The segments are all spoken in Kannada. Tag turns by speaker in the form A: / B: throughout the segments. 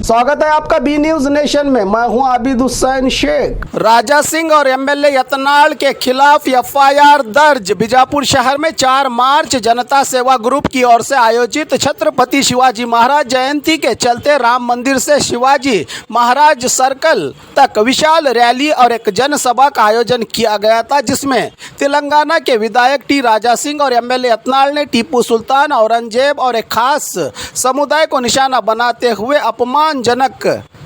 A: स्वागत है आपका बी न्यूज नेशन में। मैं हूं आबिद हुसैन शेख। राजा सिंह और एमएलए यतनाल के खिलाफ एफआईआर दर्ज। बीजापुर शहर में 4 मार्च जनता सेवा ग्रुप की ओर से आयोजित छत्रपति शिवाजी महाराज जयंती के चलते राम मंदिर से शिवाजी महाराज सर्कल तक विशाल रैली और एक जनसभा का आयोजन किया गया था, जिसमें तेलंगाना के विधायक टी राजा सिंह और एमएलए यतनाल ने टीपू सुल्तान, औरंगजेब और एक खास समुदाय को निशाना बनाते हुए अपमानजनक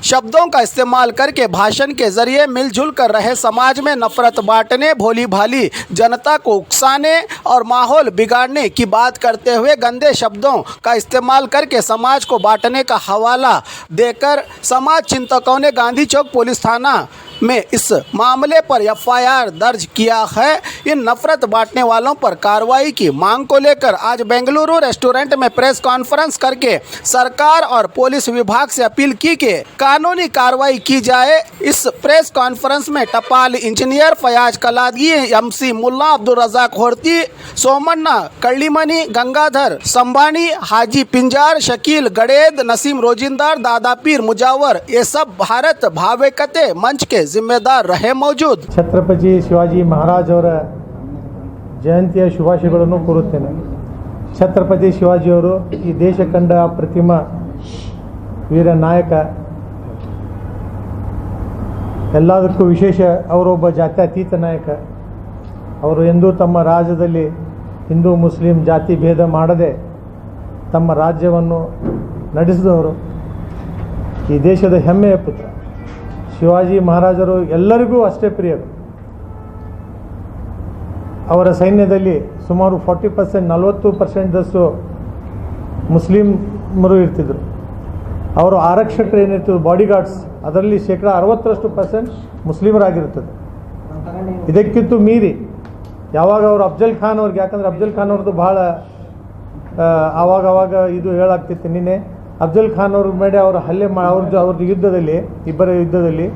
A: शब्दों का इस्तेमाल करके भाषण के जरिए मिलजुल कर रहे समाज में नफरत बांटने, भोली भाली जनता को उकसाने और माहौल बिगाड़ने की बात करते हुए गंदे शब्दों का इस्तेमाल करके समाज को बांटने का हवाला देकर समाज चिंतकों ने गांधी चौक पुलिस थाना में इस मामले पर एफआईआर दर्ज किया है। इन नफरत बांटने वालों पर कार्रवाई की मांग को लेकर आज बेंगलुरु रेस्टोरेंट में प्रेस कॉन्फ्रेंस करके सरकार और पुलिस विभाग से अपील की कि कानूनी कार्रवाई की जाए। इस प्रेस कॉन्फ्रेंस में टपाल इंजीनियर फयाज कलादगी, एमसी मुल्ला, अब्दुल रजाक होर्ती, सोमन्ना कल्लीमनी, गंगाधर संबानी, हाजी पिंजार, शकील गड़ेद, नसीम रोजिंदार, दादा पीर मुजावर, ये सब भारत भावैक्यते मंच के जिम्मेदार रहे मौजूद।
B: ಛತ್ರಪತಿ ಶಿವಾಜಿ ಮಹಾರಾಜ್ ಅವರ ಜಯಂತಿಯ ಶುಭಾಶಯಗಳನ್ನು ಕೋರುತ್ತೇನೆ। ಛತ್ರಪತಿ ಶಿವಾಜಿಯವರು ಈ ದೇಶ ಕಂಡ ಪ್ರತಿಮ ವೀರ ನಾಯಕ, ಎಲ್ಲದಕ್ಕೂ ವಿಶೇಷ ಅವರೊಬ್ಬ ಜಾತ್ಯತೀತ ನಾಯಕ। ಅವರು ಎಂದೂ ತಮ್ಮ ರಾಜ್ಯದಲ್ಲಿ ಹಿಂದೂ ಮುಸ್ಲಿಂ ಜಾತಿ ಭೇದ ಮಾಡದೆ ತಮ್ಮ ರಾಜ್ಯವನ್ನು ನಡೆಸಿದವರು, ಈ ದೇಶದ ಹೆಮ್ಮೆಯ ಪುತ್ರ ಶಿವಾಜಿ ಮಹಾರಾಜರು ಎಲ್ಲರಿಗೂ ಅಷ್ಟೇ ಪ್ರಿಯರು। ಅವರ ಸೈನ್ಯದಲ್ಲಿ ಸುಮಾರು 40% 40%ದಷ್ಟು ಮುಸ್ಲಿಮರು ಇರ್ತಿದ್ರು। ಅವರು ಆರಕ್ಷಕರು ಏನಿರ್ತಿದ್ರು, ಬಾಡಿಗಾರ್ಡ್ಸ್, ಅದರಲ್ಲಿ 60% ಮುಸ್ಲಿಮರಾಗಿರ್ತದೆ। ಇದಕ್ಕಿಂತ ಮೀರಿ ಯಾವಾಗ ಅವರು ಅಫ್ಜಲ್ ಖಾನ್ ಅವ್ರಿಗೆ, ಯಾಕಂದರೆ ಅಫ್ಜಲ್ ಖಾನ್ ಅವ್ರದ್ದು ಭಾಳ ಆವಾಗ ಇದು ಹೇಳಾಗ್ತಿತ್ತು ನಿನ್ನೆ, ಅಫ್ಜಲ್ ಖಾನ್ ಅವ್ರ ಮೇಲೆ ಅವರು ಹಲ್ಲೆ ಅವ್ರದ್ದು ಯುದ್ಧದಲ್ಲಿ, ಇಬ್ಬರ ಯುದ್ಧದಲ್ಲಿ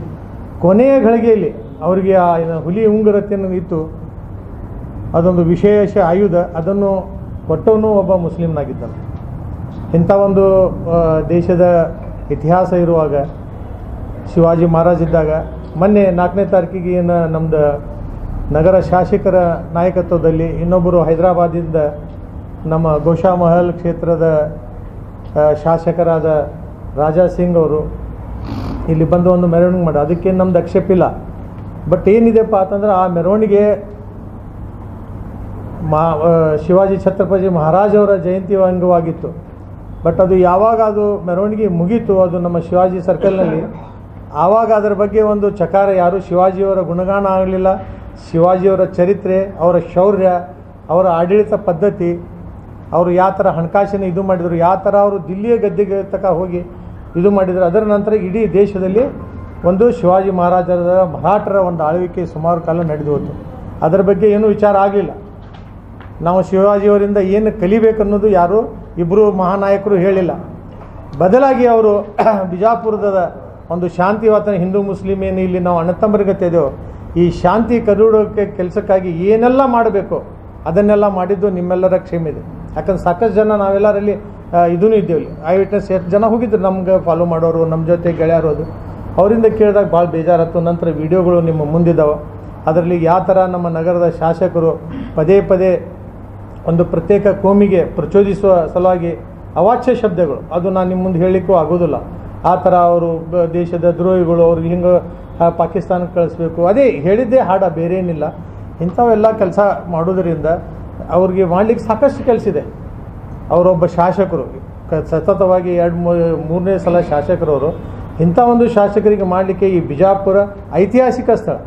B: ಕೊನೆಯ ಗಳಿಗೆಯಲ್ಲಿ ಅವರಿಗೆ ಆ ಹುಲಿ ಉಂಗುರತೆಯನ್ನು ಇತ್ತು, ಅದೊಂದು ವಿಶೇಷ ಆಯುಧ, ಅದನ್ನು ಕೊಟ್ಟವನು ಒಬ್ಬ ಮುಸ್ಲಿಮ್ನಾಗಿದ್ದಾನೆ। ಇಂಥ ಒಂದು ದೇಶದ ಇತಿಹಾಸ ಇರುವಾಗ ಶಿವಾಜಿ ಮಹಾರಾಜ್ ಇದ್ದಾಗ, ಮೊನ್ನೆ 4ನೇ ತಾರೀಕಿಗೆ ಏನು ನಮ್ಮದು ನಗರ ಶಾಸಕರ ನಾಯಕತ್ವದಲ್ಲಿ ಇನ್ನೊಬ್ಬರು ಹೈದರಾಬಾದಿಂದ ನಮ್ಮ ಗೋಶಾಮಹಲ್ ಕ್ಷೇತ್ರದ ಶಾಸಕರಾದ ರಾಜಾ ಸಿಂಗ್ ಅವರು ಇಲ್ಲಿ ಬಂದು ಒಂದು ಮೆರವಣಿಗೆ ಮಾಡಿ, ಅದಕ್ಕೇನು ನಮ್ದು ಆಕ್ಷೇಪಿಲ್ಲ। ಬಟ್ ಏನಿದೆಪ್ಪ ಅಂತಂದ್ರೆ ಆ ಮೆರವಣಿಗೆ ಶಿವಾಜಿ ಛತ್ರಪತಿ ಮಹಾರಾಜ್ ಅವರ ಜಯಂತಿ ಅಂಗವಾಗಿತ್ತು। ಬಟ್ ಅದು ಯಾವಾಗ ಅದು ಮೆರವಣಿಗೆ ಮುಗೀತು, ಅದು ನಮ್ಮ ಶಿವಾಜಿ ಸರ್ಕಲ್ನಲ್ಲಿ, ಆವಾಗ ಅದರ ಬಗ್ಗೆ ಒಂದು ಚಕಾರ, ಯಾರು ಶಿವಾಜಿಯವರ ಗುಣಗಾನ ಆಗಲಿಲ್ಲ। ಶಿವಾಜಿಯವರ ಚರಿತ್ರೆ, ಅವರ ಶೌರ್ಯ, ಅವರ ಆಡಳಿತ ಪದ್ಧತಿ, ಅವರು ಯಾವ ಥರ ಹಣಕಾಸಿನ ಇದು ಮಾಡಿದರು, ಯಾವ ಥರ ಅವರು ದಿಲ್ಲಿಯ ಗದ್ದೆಗೆ ತಕ ಹೋಗಿ ಇದು ಮಾಡಿದರು। ಅದರ ನಂತರ ಇಡೀ ದೇಶದಲ್ಲಿ ಒಂದು ಶಿವಾಜಿ ಮಹಾರಾಜರ ಮರಾಠರ ಒಂದು ಆಳ್ವಿಕೆ ಸುಮಾರು ಕಾಲ ನಡೆದು ಹೋಯಿತು। ಅದರ ಬಗ್ಗೆ ಏನೂ ವಿಚಾರ ಆಗಲಿಲ್ಲ। ನಾವು ಶಿವಾಜಿಯವರಿಂದ ಏನು ಕಲಿಬೇಕು ಅನ್ನೋದು ಯಾರು ಇಬ್ಬರು ಮಹಾನಾಯಕರು ಹೇಳಿಲ್ಲ। ಬದಲಾಗಿ ಅವರು ಬಿಜಾಪುರದ ಒಂದು ಶಾಂತಿ ವಾತಾವರಣ, ಹಿಂದೂ ಮುಸ್ಲಿಂ ಏನು ಇಲ್ಲಿ ನಾವು ಅಣ್ಣತಮ್ಮರಿಗತ್ತಿದ್ದೇವೆ, ಈ ಶಾಂತಿ ಕರುಡೋಕ್ಕೆ ಕೆಲಸಕ್ಕಾಗಿ ಏನೆಲ್ಲ ಮಾಡಬೇಕು ಅದನ್ನೆಲ್ಲ ಮಾಡಿದ್ದು ನಿಮ್ಮೆಲ್ಲರ ಕ್ಷೇಮ ಇದೆ। ಯಾಕಂದ್ರೆ ಸಾಕಷ್ಟು ಜನ ನಾವೆಲ್ಲರಲ್ಲಿ ಇದೂ ಇದ್ದೇವೆ, ಐ ವಿಟ್ನೆಸ್ ಎಷ್ಟು ಜನ ಹೋಗಿದ್ರು ನಮ್ಗೆ ಫಾಲೋ ಮಾಡೋರು, ನಮ್ಮ ಜೊತೆ ಗೆಳೆಯರು, ಅದು ಅವರಿಂದ ಕೇಳಿದಾಗ ಭಾಳ ಬೇಜಾರತ್ತು। ನಂತರ ವಿಡಿಯೋಗಳು ನಿಮ್ಮ ಮುಂದಿದ್ದಾವೆ, ಅದರಲ್ಲಿ ಯಾವ ಥರ ನಮ್ಮ ನಗರದ ಶಾಸಕರು ಪದೇ ಪದೇ ಒಂದು ಪ್ರತ್ಯೇಕ ಕೋಮಿಗೆ ಪ್ರಚೋದಿಸುವ ಸಲುವಾಗಿ ಅವಾಚ್ಯ ಶಬ್ದಗಳು, ಅದು ನಾನು ನಿಮ್ಮ ಮುಂದೆ ಹೇಳಲಿಕ್ಕೂ ಆಗೋದಿಲ್ಲ। ಆ ಥರ ಅವರು ದೇಶದ ದ್ರೋಹಿಗಳು, ಅವ್ರಿಗೆ ಹಿಂಗೆ ಪಾಕಿಸ್ತಾನಕ್ಕೆ ಕಳಿಸ್ಬೇಕು, ಅದೇ ಹೇಳಿದ್ದೇ ಹಾಡ, ಬೇರೆ ಏನಿಲ್ಲ। ಇಂಥವೆಲ್ಲ ಕೆಲಸ ಮಾಡೋದರಿಂದ ಅವ್ರಿಗೆ ಮಾಡಲಿಕ್ಕೆ ಸಾಕಷ್ಟು ಕೆಲಸ ಇದೆ। ಅವರೊಬ್ಬ ಶಾಸಕರು, ಸತತವಾಗಿ 2-3ನೇ ಸಲ ಶಾಸಕರವರು, ಇಂಥ ಒಂದು ಶಾಸಕರಿಗೆ ಮಾಡಲಿಕ್ಕೆ ಈ ಬಿಜಾಪುರ ಐತಿಹಾಸಿಕ ಸ್ಥಳ,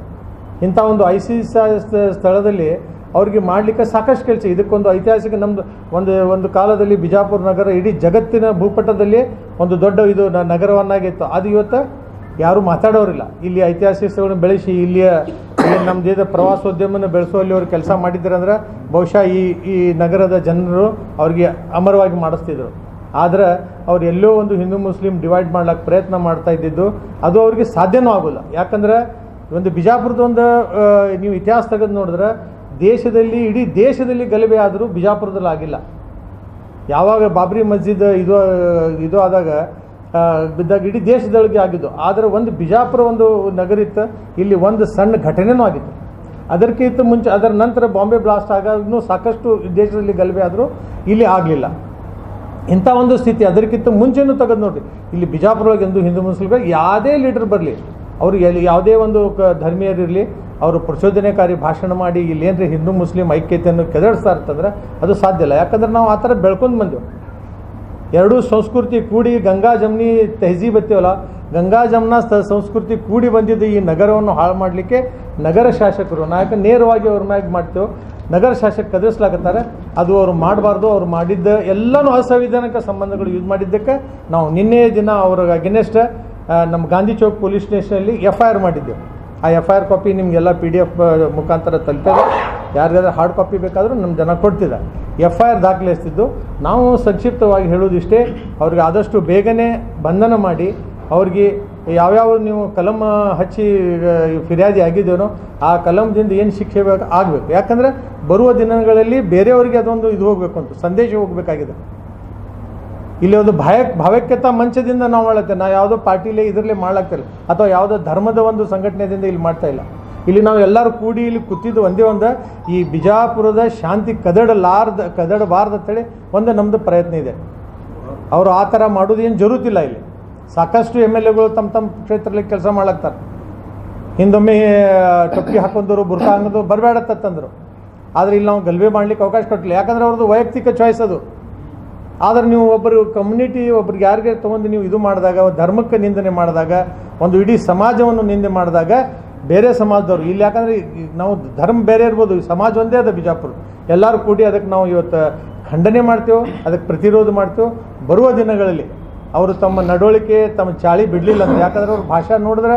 B: ಇಂಥ ಒಂದು ಐತಿಹಾಸಿಕ ಸ್ಥಳದಲ್ಲಿ ಅವ್ರಿಗೆ ಮಾಡಲಿಕ್ಕೆ ಸಾಕಷ್ಟು ಕೆಲಸ। ಇದಕ್ಕೊಂದು ಐತಿಹಾಸಿಕ ನಮ್ಮದು ಒಂದು ಕಾಲದಲ್ಲಿ ಬಿಜಾಪುರ ನಗರ ಇಡೀ ಜಗತ್ತಿನ ಭೂಪಟದಲ್ಲಿ ಒಂದು ದೊಡ್ಡ ಇದು ನಗರವನ್ನಾಗಿತ್ತು, ಅದು ಇವತ್ತು ಯಾರೂ ಮಾತಾಡೋರಿಲ್ಲ। ಇಲ್ಲಿ ಐತಿಹಾಸಿಕ ಸ್ಥಳಗಳನ್ನು ಬೆಳೆಸಿ ಇಲ್ಲಿಯ ನಮ್ಮ ದೇಶದ ಪ್ರವಾಸೋದ್ಯಮನ ಬೆಳೆಸುವಲ್ಲಿ ಅವರು ಕೆಲಸ ಮಾಡಿದ್ದಾರೆ ಅಂದ್ರೆ ಬಹುಶಃ ಈ ನಗರದ ಜನರು ಅವ್ರಿಗೆ ಅಮರವಾಗಿ ಮಾಡಿಸ್ತಿದ್ರು। ಆದರೆ ಅವ್ರು ಎಲ್ಲೋ ಒಂದು ಹಿಂದೂ ಮುಸ್ಲಿಂ ಡಿವೈಡ್ ಮಾಡ್ಲಿಕ್ಕೆ ಪ್ರಯತ್ನ ಮಾಡ್ತಾ ಇದ್ದಿದ್ದು, ಅದು ಅವ್ರಿಗೆ ಸಾಧ್ಯವೂ ಆಗೋಲ್ಲ। ಯಾಕಂದ್ರೆ ಒಂದು ಬಿಜಾಪುರದ ಒಂದು ನೀವು ಇತಿಹಾಸ ತೆಗೆದು ನೋಡಿದ್ರೆ ದೇಶದಲ್ಲಿ, ಇಡೀ ದೇಶದಲ್ಲಿ ಗಲಭೆ ಆದರೂ ಬಿಜಾಪುರದಲ್ಲಿ ಆಗಿಲ್ಲ। ಯಾವಾಗ ಬಾಬ್ರಿ ಮಸ್ಜಿದ್ ಇದು ಆದಾಗ ಬಿದ್ದಾಗ ಇಡೀ ದೇಶದೊಳಗೆ ಆಗಿದ್ದು. ಆದರೆ ಒಂದು ಬಿಜಾಪುರ ಒಂದು ನಗರ ಇತ್ತು, ಇಲ್ಲಿ ಒಂದು ಸಣ್ಣ ಘಟನೆನೂ ಆಗಿತ್ತು. ಅದಕ್ಕಿಂತ ಮುಂಚೆ ಅದರ ನಂತರ ಬಾಂಬೆ ಬ್ಲಾಸ್ಟ್ ಆಗಾಗೂ ಸಾಕಷ್ಟು ದೇಶದಲ್ಲಿ ಗಲಭೆ ಆದರೂ ಇಲ್ಲಿ ಆಗಲಿಲ್ಲ. ಇಂಥ ಒಂದು ಸ್ಥಿತಿ ಅದಕ್ಕಿಂತ ಮುಂಚೆನೂ ತೆಗೆದು ನೋಡಿರಿ. ಇಲ್ಲಿ ಬಿಜಾಪುರೊಳಗೆ ಎಂದು ಹಿಂದೂ ಮುಸ್ಲಿಮ್ಗಳು ಯಾವುದೇ ಲೀಡರ್ ಬರಲಿ, ಅವರು ಯಾವುದೇ ಒಂದು ಧರ್ಮೀಯರಿರಲಿ, ಅವರು ಪ್ರಚೋದನೆಕಾರಿ ಭಾಷಣ ಮಾಡಿ ಇಲ್ಲಿ ಏನ್ರಿ ಹಿಂದೂ ಮುಸ್ಲಿಂ ಐಕ್ಯತೆಯನ್ನು ಕೆದಡಿಸ್ತಾ ಇರ್ತಂದ್ರೆ ಅದು ಸಾಧ್ಯ ಇಲ್ಲ. ಯಾಕಂದ್ರೆ ನಾವು ಆ ಥರ ಬೆಳ್ಕೊಂಡು ಬಂದೆವು. ಎರಡೂ ಸಂಸ್ಕೃತಿ ಕೂಡಿ ಗಂಗಾ ಜಮ್ನಿ ತೆಹಜೀಬ್ ಎತ್ತೀವಲ್ಲ, ಗಂಗಾ ಜಮ್ನ ಸಂಸ್ಕೃತಿ ಕೂಡಿ ಬಂದಿದ್ದು ಈ ನಗರವನ್ನು ಹಾಳು ಮಾಡಲಿಕ್ಕೆ ನಗರ ಶಾಸಕರು ನಾಯಕ ನೇರವಾಗಿ ಅವ್ರ ಮ್ಯಾಗ ಮಾಡ್ತೇವೆ. ನಗರ ಶಾಸಕ ಕದರಿಸ್ಲಾಕತ್ತಾರೆ. ಅದು ಅವರು ಮಾಡಬಾರ್ದು. ಅವ್ರು ಮಾಡಿದ್ದ ಎಲ್ಲನೂ ಅಸಂವಿಧಾನಿಕ ಸಂಬಂಧಗಳು ಯೂಸ್ ಮಾಡಿದ್ದಕ್ಕೆ ನಾವು ನಿನ್ನೆ ದಿನ ಅವ್ರ ಅಗೇನೆಸ್ಟ್ ನಮ್ಮ ಗಾಂಧಿ ಚೌಕ್ ಪೊಲೀಸ್ ಸ್ಟೇಷನಲ್ಲಿ FIR ಮಾಡಿದ್ದೆವು. ಆ FIR ಕಾಪಿ ನಿಮಗೆಲ್ಲ PDF ಮುಖಾಂತರ ತಲುಪಿದೆ. ಯಾರಿಗಾದ್ರೆ ಹಾರ್ಡ್ ಕಾಪಿ ಬೇಕಾದರೂ ನಮ್ಮ ಜನ ಕೊಡ್ತಿದ್ದ. FIR ದಾಖಲಿಸ್ತಿದ್ದು. ನಾವು ಸಂಕ್ಷಿಪ್ತವಾಗಿ ಹೇಳೋದಿಷ್ಟೇ, ಅವ್ರಿಗೆ ಆದಷ್ಟು ಬೇಗನೆ ಬಂಧನ ಮಾಡಿ ಅವ್ರಿಗೆ ಯಾವ್ಯಾವ ನೀವು ಕಲಂ ಹಚ್ಚಿ ಫಿರ್ಯಾದಿ ಆಗಿದ್ದೇನೋ ಆ ಕಲಂದಿಂದ ಏನು ಶಿಕ್ಷೆ ಆಗಬೇಕು. ಯಾಕಂದರೆ ಬರುವ ದಿನಗಳಲ್ಲಿ ಬೇರೆಯವರಿಗೆ ಅದೊಂದು ಇದು ಹೋಗಬೇಕು ಅಂತ ಸಂದೇಶ ಹೋಗಬೇಕಾಗಿದೆ. ಇಲ್ಲಿ ಒಂದು ಭಾವೈಕ್ಯತಾ ಮಂಚದಿಂದ ನಾವು ಮಾಡತ್ತೆ. ನಾವು ಯಾವುದೋ ಪಾರ್ಟಿಲೇ ಇದರಲ್ಲೇ ಮಾಡ್ಲಾಗ್ತಿಲ್ಲ, ಅಥವಾ ಯಾವುದೋ ಧರ್ಮದ ಒಂದು ಸಂಘಟನೆಯಿಂದ ಇಲ್ಲಿ ಮಾಡ್ತಾ ಇಲ್ಲ. ಇಲ್ಲಿ ನಾವು ಎಲ್ಲರೂ ಕೂಡಿ ಇಲ್ಲಿ ಕೂತಿದ್ದು ಒಂದೇ ಒಂದು ಈ ಬಿಜಾಪುರದ ಶಾಂತಿ ಕದಡಬಾರ್ದು ಅಂತೇಳಿ ಒಂದು ನಮ್ಮದು ಪ್ರಯತ್ನ ಇದೆ. ಅವರು ಆ ಥರ ಮಾಡೋದು ಏನು ಜರುತ್ತಿಲ್ಲ. ಇಲ್ಲಿ ಸಾಕಷ್ಟು MLAಗಳು ತಮ್ಮ ಕ್ಷೇತ್ರದಲ್ಲಿ ಕೆಲಸ ಮಾಡ್ಲಾಗ್ತಾರೆ. ಹಿಂದೊಮ್ಮೆ ಟೊಪ್ಪಿ ಹಾಕೊಂಡವರು ಬುರ್ಕಾ ಹಾಕೋದು ಬರಬೇಡತ್ತಂದರು. ಆದರೆ ಇಲ್ಲಿ ನಾವು ಗಲಭೆ ಮಾಡಲಿಕ್ಕೆ ಅವಕಾಶ ಕೊಟ್ಟಿಲ್ಲ. ಯಾಕಂದರೆ ಅವ್ರದ್ದು ವೈಯಕ್ತಿಕ ಚಾಯ್ಸ್ ಅದು. ಆದರೆ ನೀವು ಒಬ್ಬರು ಕಮ್ಯುನಿಟಿ ಒಬ್ರಿಗೆ ಯಾರಿಗೆ ತೊಗೊಂಡು ನೀವು ಇದು ಮಾಡಿದಾಗ, ಧರ್ಮಕ್ಕೆ ನಿಂದನೆ ಮಾಡಿದಾಗ, ಒಂದು ಇಡೀ ಸಮಾಜವನ್ನು ನಿಂದೆ ಮಾಡಿದಾಗ ಬೇರೆ ಸಮಾಜದವರು ಇಲ್ಲಿ, ಯಾಕಂದರೆ ನಾವು ಧರ್ಮ ಬೇರೆ ಇರ್ಬೋದು, ಸಮಾಜ ಒಂದೇ ಅದ ಬಿಜಾಪುರ. ಎಲ್ಲರೂ ಕೂಡಿ ಅದಕ್ಕೆ ನಾವು ಇವತ್ತು ಖಂಡನೆ ಮಾಡ್ತೇವೆ, ಅದಕ್ಕೆ ಪ್ರತಿರೋಧ ಮಾಡ್ತೇವೆ. ಬರುವ ದಿನಗಳಲ್ಲಿ ಅವರು ತಮ್ಮ ನಡವಳಿಕೆ ತಮ್ಮ ಚಾಳಿ ಬಿಡಲಿಲ್ಲ ಅಂತ. ಯಾಕಂದ್ರೆ ಅವ್ರ ಭಾಷೆ ನೋಡಿದ್ರೆ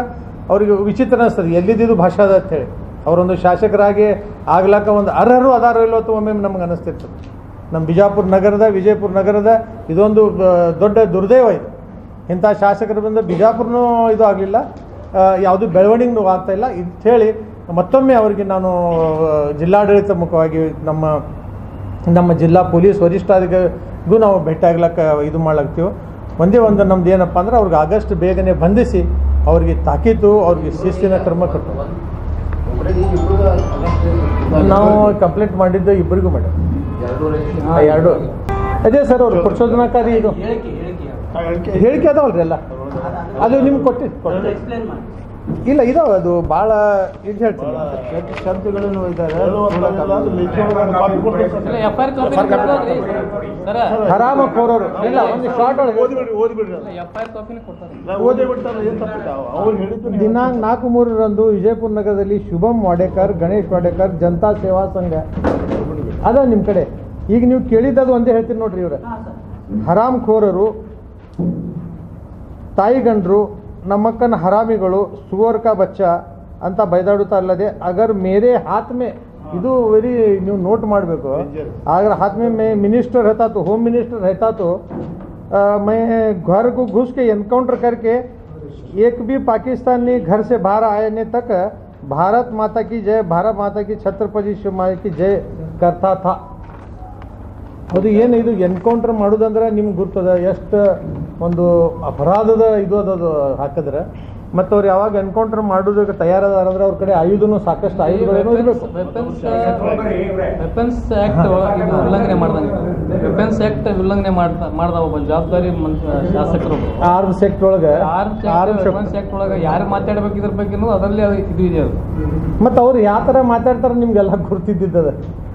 B: ಅವ್ರಿಗೆ ವಿಚಿತ್ರ ಅನಿಸ್ತದೆ, ಎಲ್ಲಿದ್ದು ಭಾಷೆ ಅದ ಅಂತೇಳಿ. ಅವರೊಂದು ಶಾಸಕರಾಗಿ ಆಗ್ಲಾಕ ಒಂದು ಅರ್ಹರು ಅದಾರೋ ಇಲ್ಲೋ ಅಂತ ಒಮ್ಮೆ ನಮ್ಗೆ ಅನ್ನಿಸ್ತಿರ್ತದೆ. ನಮ್ಮ ಬಿಜಾಪುರ ನಗರದ ವಿಜಯಪುರ ನಗರದ ಇದೊಂದು ದೊಡ್ಡ ದುರ್ದೈವ ಇದು. ಇಂಥ ಶಾಸಕರು ಬಂದ ಬಿಜಾಪುರನೂ ಇದು ಆಗಲಿಲ್ಲ, ಯಾವುದೂ ಬೆಳವಣಿಗೆನೂ ಆಗ್ತಾಯಿಲ್ಲ ಹೇಳಿ ಮತ್ತೊಮ್ಮೆ ಅವರಿಗೆ ನಾನು ಜಿಲ್ಲಾಡಳಿತ ಮುಖವಾಗಿ ನಮ್ಮ ಜಿಲ್ಲಾ ಪೊಲೀಸ್ ವರಿಷ್ಠಾಧಿಕಾರಿಗೂ ನಾವು ಭೇಟಿ ಆಗ್ಲಕ್ಕೆ ಇದು ಮಾಡ್ಲಾಗ್ತೀವಿ. ಒಂದೇ ಒಂದು ನಮ್ದು ಏನಪ್ಪ ಅಂದ್ರೆ ಅವ್ರಿಗೆ ಆಗಸ್ಟ್ ಬೇಗನೆ ಬಂಧಿಸಿ ಅವ್ರಿಗೆ ತಾಕೀತು, ಅವ್ರಿಗೆ ಶಿಸ್ತಿನ ಕ್ರಮ ಕೊಟ್ಟು. ನಾವು ಕಂಪ್ಲೇಂಟ್ ಮಾಡಿದ್ದು ಇಬ್ಬರಿಗೂ ಮೇಡಮ್, ಎರಡು ಅದೇ ಸರ್. ಅವ್ರು ಪ್ರಚೋದನಾಕಾರಿ ಇದು ಹೇಳಿಕೆ ಅದಾವಲ್ರಿ ಎಲ್ಲ, ಅದು ನಿಮ್ಗೆ ಇಲ್ಲ ಇದಾವೆ. ಅದು ಭಾಳ ಇದು ಹೇಳ್ತೀನಿ, ಶಬ್ದಗಳನ್ನು ಇದ್ದಾರೆ. ಹರಾಮಖೋರರು ಇಲ್ಲ, ಒಂದು ಶಾರ್ಟ್ ದಿನಾಂಕ 4/3 ವಿಜಯಪುರ ನಗರದಲ್ಲಿ ಶುಭಂ ವಾಡೇಕರ್, ಗಣೇಶ್ ವಾಡೇಕರ್ ಜನತಾ ಸೇವಾ ಸಂಘ ಅದ ನಿಮ್ಮ ಕಡೆ. ಈಗ ನೀವು ಕೇಳಿದ್ದು ಒಂದೇ ಹೇಳ್ತೀನಿ ನೋಡ್ರಿ. ಇವ್ರ ಹರಾಮ್ಖೋರರು, ತಾಯಿಗಂಡ್ರು, ನಮ್ಮಕ್ಕನ ಹರಾಮಿಗಳು, ಸುವರ್ ಕಾ ಬಚ್ಚಾ ಅಂತ ಬೈದಾಡುತ್ತಾ ಅಲ್ಲದೆ ಅಗರ್ ಮೇರೆ ಹಾತ್ ಮೇ, ಇದು ವೆರಿ ನೀವು ನೋಟ್ ಮಾಡಬೇಕು, अगर हाथ में मैं मिनिस्टर रहता तो होम मिनिस्टर रहता तो मैं घर को घुस के एनकाउंटर करके एक भी पाकिस्तानी घर से बाहर आने तक भारत माता की जय, भारत माता की छत्रपति शिवाजी की जय करता था. ಅದು ಏನು ಇದು ಎನ್ಕೌಂಟರ್ ಮಾಡೋದಂದ್ರೆ ನಿಮ್ಗೆ ಗುರ್ತದ ಎಷ್ಟು ಒಂದು ಅಪರಾಧದ ಇದು ಅದದು ಹಾಕಿದ್ರೆ. ಮತ್ತು ಅವ್ರು ಯಾವಾಗ ಎನ್ಕೌಂಟರ್ ಮಾಡೋದಕ್ಕೆ ತಯಾರದಾರಂದ್ರೆ ಅವ್ರ ಕಡೆ ಆಯುಧನೂ ಸಾಕಷ್ಟು ಆಯುಧಗಳೇನೋ ಇರಬೇಕು.
C: ವೆಪನ್ಸ್ ಆ್ಯಕ್ಟ್ ಉಲ್ಲಂಘನೆ ಮಾಡ್ದಂಗೆ, ವೆಪನ್ಸ್ ಆ್ಯಕ್ಟ್ ಉಲ್ಲಂಘನೆ ಮಾಡ್ದ ಒಬ್ಬ ಜವಾಬ್ದಾರಿ ಶಾಸಕರು.
B: ಆರ್ಮ್ಸ್ ಆ್ಯಕ್ಟ್ ಒಳಗೆ
C: ವೆಪನ್ಸ್ ಆ್ಯಕ್ಟ್ ಒಳಗೆ ಯಾರು ಮಾತಾಡ್ಬೇಕು ಇದ್ರ ಬಗ್ಗೆ ಅದರಲ್ಲಿ ಇದು ಇದೆ. ಅದು
B: ಮತ್ತು ಅವ್ರು ಯಾವ ಥರ ಮಾತಾಡ್ತಾರೆ ನಿಮಗೆಲ್ಲ ಗುರ್ತಿದ್ದದ.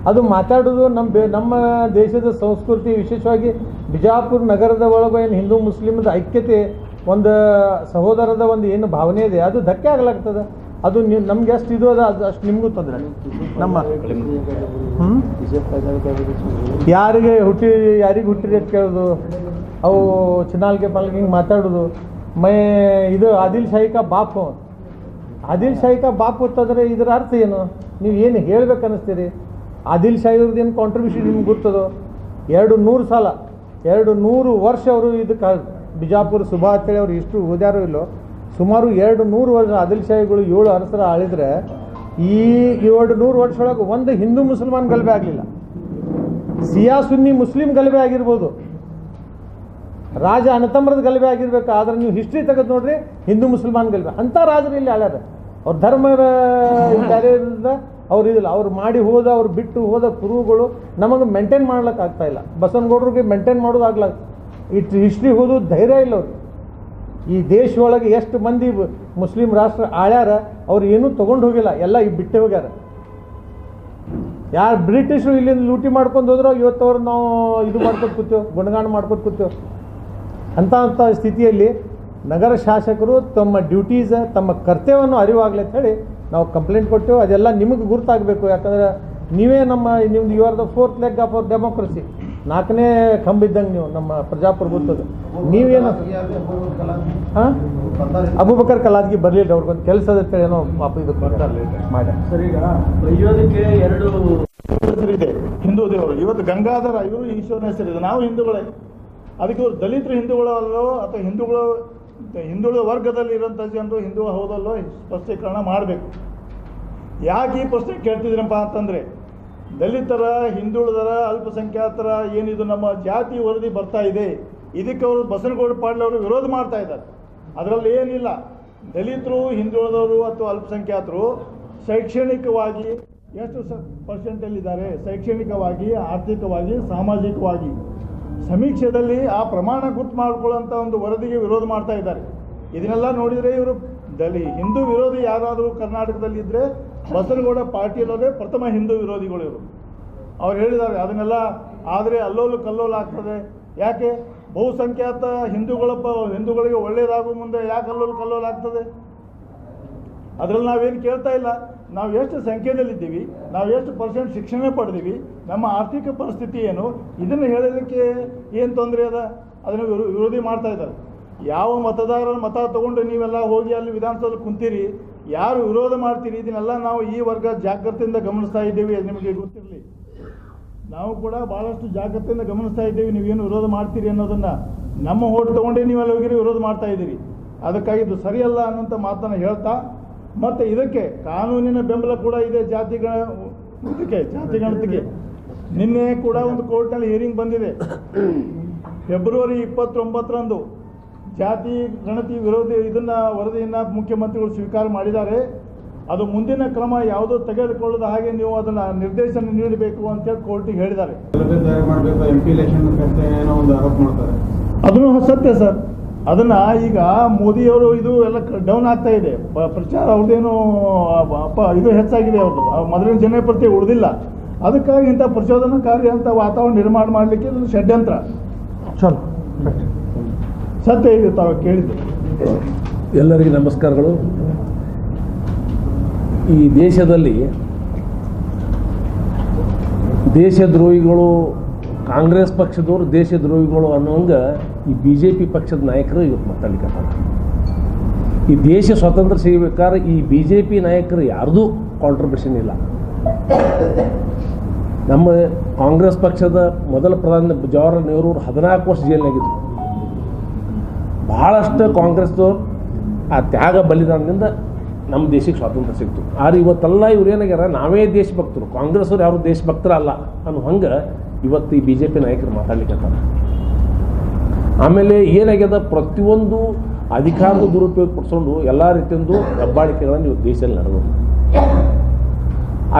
B: ಅದು ಮಾತಾಡೋದು ನಮ್ಮ ದೇಶದ ಸಂಸ್ಕೃತಿ, ವಿಶೇಷವಾಗಿ ಬಿಜಾಪುರ ನಗರದ ಒಳಗೆ ಏನು ಹಿಂದೂ ಮುಸ್ಲಿಮದ ಐಕ್ಯತೆ, ಒಂದು ಸಹೋದರದ ಒಂದು ಏನು ಭಾವನೆ ಇದೆ, ಅದು ಧಕ್ಕೆ ಆಗ್ಲಾಗ್ತದೆ. ಅದು ನಮ್ಗೆ ಎಷ್ಟು ಇದು ಅದ ಅದು ಅಷ್ಟು ನಿಮಗೂ ತೊಂದರೆ. ನಮ್ಮ ಯಾರಿಗೆ ಹುಟ್ಟಿರಿ ಅಂತ ಕೇಳೋದು, ಅವು ಚಿನಾಲ್ಗೆ ಪಾಲ್ಗೆ ಹಿಂಗೆ ಮಾತಾಡೋದು. ಇದು ಆದಿಲ್ ಶಾಹಿ ಕಾ ಬಾಪ್, ಆದಿಲ್ ಶಾಹಿ ಕಾ ಬಾಪ್ ಹೊತ್ತಂದ್ರೆ ಇದರ ಅರ್ಥ ಏನು? ನೀವು ಏನು ಹೇಳ್ಬೇಕು ಅನ್ನಿಸ್ತೀರಿ? ಆದಿಲ್ ಶಾಹಿ ಅವ್ರದ್ದು ಏನು ಕಾಂಟ್ರಿಬ್ಯೂಷನ್ ನಿಮ್ಗೆ ಗೊತ್ತದೋ? 200 ವರ್ಷ ಅವರು ಇದಕ್ಕೆ ಬಿಜಾಪುರ ಸುಭಾ ಅಂತೇಳಿ ಅವ್ರು ಎಷ್ಟು ಓದ್ಯಾರೋ ಇಲ್ಲೋ, ಸುಮಾರು 200 ವರ್ಷ ಆದಿಲ್ ಶಾಹಿಗಳು 7 ಅರಸರ ಆಳಿದ್ರೆ ಈ 200 ವರ್ಷದೊಳಗೆ ಒಂದು ಹಿಂದೂ ಮುಸಲ್ಮಾನ್ ಗಲಭೆ ಆಗಲಿಲ್ಲ. ಸಿಯಾ ಸುನ್ನಿ ಮುಸ್ಲಿಂ ಗಲಭೆ ಆಗಿರ್ಬೋದು, ರಾಜ ಅಣ್ಣತಮ್ಮರದ ಗಲಭೆ ಆಗಿರ್ಬೇಕು. ಆದರೆ ನೀವು ಹಿಸ್ಟ್ರಿ ತೆಗೆದು ನೋಡ್ರಿ, ಹಿಂದೂ ಮುಸಲ್ಮಾನ್ ಗಲಭೆ ಅಂಥ ರಾಜರು ಇಲ್ಲಿ ಆಳ್ಯಾರ. ಅವ್ರ ಧರ್ಮದ ಬೇರೆ ಅವ್ರು ಇದಿಲ್ಲ. ಅವ್ರು ಮಾಡಿ ಹೋದ, ಅವ್ರು ಬಿಟ್ಟು ಹೋದ ಕುರುಗಳು ನಮಗೆ ಮೇಂಟೈನ್ ಮಾಡ್ಲಿಕ್ಕೆ ಆಗ್ತಾ ಇಲ್ಲ. ಬಸವನಗೌಡ್ರಿಗೆ ಮೇಂಟೈನ್ ಮಾಡೋದು ಆಗ್ಲಾಗ ಇಟ್ಟು ಹಿಸ್ಟ್ರಿ ಹೋದು ಧೈರ್ಯ ಇಲ್ಲ ಅವ್ರಿಗೆ. ಈ ದೇಶ ಒಳಗೆ ಎಷ್ಟು ಮಂದಿ ಮುಸ್ಲಿಂ ರಾಷ್ಟ್ರ ಆಳ್ಯಾರ, ಅವ್ರು ಏನೂ ತೊಗೊಂಡು ಹೋಗಿಲ್ಲ, ಎಲ್ಲ ಈ ಬಿಟ್ಟೆ ಹೋಗ್ಯಾರ. ಯಾರು ಬ್ರಿಟಿಷರು ಇಲ್ಲಿಂದ ಲೂಟಿ ಮಾಡ್ಕೊಂಡು ಹೋದ್ರೋ ಇವತ್ತವ್ರು ನಾವು ಇದು ಮಾಡ್ಕೊತ ಕೂತೇವೆ, ಗುಣಗಾನ ಮಾಡ್ಕೊತ ಕೂತೇವೆ. ಅಂಥ ಸ್ಥಿತಿಯಲ್ಲಿ ನಗರ ಶಾಸಕರು ತಮ್ಮ ಡ್ಯೂಟೀಸ್, ತಮ್ಮ ಕರ್ತವ್ಯವನ್ನು ಅರಿವಾಗಲಿ ಅಂತ ಹೇಳಿ ನಾವು ಕಂಪ್ಲೇಂಟ್ ಕೊಟ್ಟೆವು. ಅದೆಲ್ಲ ನಿಮಗೆ ಗುರುತಾಗಬೇಕು. ಯಾಕಂದರೆ ನೀವೇ ನಿಮ್ದು you are the 4th leg of our democracy. 4ನೇ ಕಂಬಿದ್ದಂಗೆ ನೀವು ನಮ್ಮ ಪ್ರಜಾಪ್ರಭುತ್ವದ. ನೀವೇನು ಅಬೂಬಕರ್ ಕಲಾದ್ಗಿ ಬರಲಿಲ್ಲ, ಅವ್ರಿಗೊಂದು ಕೆಲಸದ ಏನೋ ಪಾಪ ಇದು ಮಾಡಿ.
D: ಸರ್, ಈಗ ಬೈಯೋದಕ್ಕೆ 2 ಹೆಸರಿದೆ ಹಿಂದೂ ದೇವರು. ಇವತ್ತು ಗಂಗಾಧರ ಇವರು ಈಶ್ವರನ ಹೆಸರಿದೆ. ನಾವು ಹಿಂದೂಗಳೇ, ಅದಕ್ಕೆ ಇವರು ದಲಿತರು ಹಿಂದೂಗಳಲ್ಲೋ ಅಥವಾ ಹಿಂದುಳಿದ ವರ್ಗದಲ್ಲಿ ಇರೋಂಥ ಜನರು ಹಿಂದೂ ಹೌದಲ್ಲೋ ಸ್ಪಷ್ಟೀಕರಣ ಮಾಡಬೇಕು. ಯಾಕೆ ಈ ಪ್ರಶ್ನೆ ಕೇಳ್ತಿದ್ದೀನಪ್ಪ ಅಂತಂದರೆ, ದಲಿತರ, ಹಿಂದುಳಿದರ, ಅಲ್ಪಸಂಖ್ಯಾತರ ಏನಿದು ನಮ್ಮ ಜಾತಿ ವರದಿ ಬರ್ತಾ ಇದೆ, ಇದಕ್ಕೆ ಅವರು ಬಸನಗೌಡ ಪಾಟೀಲ್ ಅವರು ವಿರೋಧ ಮಾಡ್ತಾ ಇದ್ದಾರೆ. ಅದರಲ್ಲಿ ಏನಿಲ್ಲ, ದಲಿತರು, ಹಿಂದುಳಿದವರು ಅಥವಾ ಅಲ್ಪಸಂಖ್ಯಾತರು ಶೈಕ್ಷಣಿಕವಾಗಿ ಎಷ್ಟು ಪರ್ಸೆಂಟಲ್ಲಿದ್ದಾರೆ, ಶೈಕ್ಷಣಿಕವಾಗಿ, ಆರ್ಥಿಕವಾಗಿ, ಸಾಮಾಜಿಕವಾಗಿ ಸಮೀಕ್ಷೆಯಲ್ಲಿ ಆ ಪ್ರಮಾಣ ಗುರ್ತು ಮಾಡಿಕೊಳ್ಳುವಂಥ ಒಂದು ವರದಿಗೆ ವಿರೋಧ ಮಾಡ್ತಾ ಇದ್ದಾರೆ. ಇದನ್ನೆಲ್ಲ ನೋಡಿದರೆ ಇವರು ಹಿಂದೂ ವಿರೋಧಿ ಯಾರಾದರೂ ಕರ್ನಾಟಕದಲ್ಲಿ ಇದ್ದರೆ ಬಸನಗೌಡ ಪಾಟೀಲ್ ಅವರೇ ಪ್ರಥಮ ಹಿಂದೂ ವಿರೋಧಿಗಳು ಇವರು. ಅವ್ರು ಹೇಳಿದ್ದಾರೆ ಅದನ್ನೆಲ್ಲ. ಆದರೆ ಅಲ್ಲೋಲು ಕಲ್ಲೋಲು ಆಗ್ತದೆ. ಯಾಕೆ ಬಹುಸಂಖ್ಯಾತ ಹಿಂದೂಗಳಿಗೆ ಒಳ್ಳೆಯದಾಗುವ ಮುಂದೆ ಯಾಕೆ ಅಲ್ಲೋಲು ಕಲ್ಲೋಲು ಆಗ್ತದೆ? ಅದರಲ್ಲಿ ನಾವೇನು ಕೇಳ್ತಾ ಇಲ್ಲ. ನಾವು ಎಷ್ಟು ಸಂಖ್ಯೆಯಲ್ಲಿದ್ದೀವಿ, ನಾವು ಎಷ್ಟು ಪರ್ಸೆಂಟ್ ಶಿಕ್ಷಣ ಪಡೆದೀವಿ, ನಮ್ಮ ಆರ್ಥಿಕ ಪರಿಸ್ಥಿತಿ ಏನು, ಇದನ್ನು ಹೇಳೋದಕ್ಕೆ ಏನು ತೊಂದರೆ ಅದ? ಅದನ್ನು ವಿರೋಧಿ ಮಾಡ್ತಾ ಇದ್ದಾರೆ. ಯಾವ ಮತದಾರರ ಮತ ತಗೊಂಡು ನೀವೆಲ್ಲ ಹೋಗಿ ಅಲ್ಲಿ ವಿಧಾನಸೌಧದಲ್ಲಿ ಕುಂತೀರಿ, ಯಾರು ವಿರೋಧ ಮಾಡ್ತೀರಿ, ಇದನ್ನೆಲ್ಲ ನಾವು ಈ ವರ್ಗ ಜಾಗೃತಿಯಿಂದ ಗಮನಿಸ್ತಾ ಇದ್ದೀವಿ. ನಿಮಗೆ ಗೊತ್ತಿರಲಿ, ನಾವು ಕೂಡ ಭಾಳಷ್ಟು ಜಾಗೃತಿಯಿಂದ ಗಮನಿಸ್ತಾ ಇದ್ದೀವಿ. ನೀವೇನು ವಿರೋಧ ಮಾಡ್ತೀರಿ ಅನ್ನೋದನ್ನು. ನಮ್ಮ ಓಟ್ ತೊಗೊಂಡೇ ನೀವೆಲ್ಲ ಹೋಗಿರಿ ವಿರೋಧ ಮಾಡ್ತಾ ಇದ್ದೀರಿ. ಅದಕ್ಕಾಗಿ ಇದು ಸರಿಯಲ್ಲ ಅನ್ನೋಂಥ ಮಾತನ್ನು ಹೇಳ್ತಾ, ಮತ್ತು ಇದಕ್ಕೆ ಕಾನೂನಿನ ಬೆಂಬಲ ಕೂಡ ಇದೆ. ಜಾತಿ ಗಣತಿಗೆ ನಿನ್ನೆ ಕೂಡ ಒಂದು ಕೋರ್ಟ್ನಲ್ಲಿ ಹಿಯರಿಂಗ್ ಬಂದಿದೆ. ಫೆಬ್ರವರಿ 29ರಂದು ಜಾತಿ ಗಣತಿ ವಿರೋಧಿ ವರದಿಯನ್ನು ಮುಖ್ಯಮಂತ್ರಿಗಳು ಸ್ವೀಕಾರ ಮಾಡಿದ್ದಾರೆ. ಅದು ಮುಂದಿನ ಕ್ರಮ ಯಾವುದೋ ತೆಗೆದುಕೊಳ್ಳದ ಹಾಗೆ ನೀವು ಅದನ್ನು ನಿರ್ದೇಶನ ನೀಡಬೇಕು ಅಂತೇಳಿ ಕೋರ್ಟಿಗೆ ಹೇಳಿದ್ದಾರೆ. ಅದನ್ನು ಸತ್ಯ ಸರ್. ಅದನ್ನು ಈಗ ಮೋದಿಯವರು ಇದು ಎಲ್ಲ ಡೌನ್ ಆಗ್ತಾ ಇದೆ, ಪ್ರಚಾರ ಅವ್ರದ್ದೇನು ಇದು ಹೆಚ್ಚಾಗಿದೆ. ಅವ್ರದ್ದು ಮೊದಲಿನ ಜನಪ್ರಿಯತೆ ಉಳಿದಿಲ್ಲ. ಅದಕ್ಕಾಗಿ ಇಂಥ ಪ್ರಚೋದನಕಾರಿ ಅಂತ ವಾತಾವರಣ ನಿರ್ಮಾಣ ಮಾಡಲಿಕ್ಕೆ ಇದು ಷಡ್ಯಂತ್ರ.
B: ಚಲೋ
D: ಸತ್ಯ ಇದೆ, ತಾವು ಕೇಳಿದ್ದೆ.
E: ಎಲ್ಲರಿಗೂ ನಮಸ್ಕಾರಗಳು. ಈ ದೇಶದಲ್ಲಿ ದೇಶದ್ರೋಹಿಗಳು, ಕಾಂಗ್ರೆಸ್ ಪಕ್ಷದವರು ದೇಶದ್ರೋಹಿಗಳು ಅನ್ನೋಂಗೆ ಈ BJP ಪಕ್ಷದ ನಾಯಕರು ಇವತ್ತು ಮಾತಾಡ್ಲಿಕ್ಕೆ. ಈ ದೇಶ ಸ್ವತಂತ್ರ ಸಿಗಬೇಕಾದ್ರೆ ಈ BJP ನಾಯಕರು ಯಾರ್ದೂ ಕಾಂಟ್ರಿಬ್ಯೂಷನ್ ಇಲ್ಲ. ನಮ್ಮ ಕಾಂಗ್ರೆಸ್ ಪಕ್ಷದ ಮೊದಲ ಪ್ರಧಾನಿ ಜವಾಹರ್ಲಾಲ್ ನೆಹರು 14 ವರ್ಷ ಜೈಲಿನಾಗಿದ್ದರು. ಭಾಳಷ್ಟು ಕಾಂಗ್ರೆಸ್ದವ್ರು ಆ ತ್ಯಾಗ ಬಲಿದಾನದಿಂದ ನಮ್ಮ ದೇಶಕ್ಕೆ ಸ್ವಾತಂತ್ರ್ಯ ಸಿಕ್ತು. ಆದ್ರೆ ಇವತ್ತೆಲ್ಲ ಇವ್ರು ಏನಾಗ್ಯಾರ, ನಾವೇ ದೇಶಭಕ್ತರು, ಕಾಂಗ್ರೆಸ್ ಅವ್ರು ಯಾರು ದೇಶಭಕ್ತರ ಅಲ್ಲ ಅನ್ನೋ ಹಂಗೆ ಇವತ್ತು ಈ BJP ನಾಯಕರು ಮಾತಾಡ್ಲಿಕ್ಕೆ. ಆಮೇಲೆ ಏನಾಗ್ಯದ, ಪ್ರತಿಯೊಂದು ಅಧಿಕಾರದ ದುರುಪಯೋಗ ಪಡಿಸ್ಕೊಂಡು ಎಲ್ಲ ರೀತಿಯೊಂದು ದಬ್ಬಾಳಿಕೆಗಳನ್ನು ಇವತ್ತು ದೇಶದಲ್ಲಿ ನಡೆದು.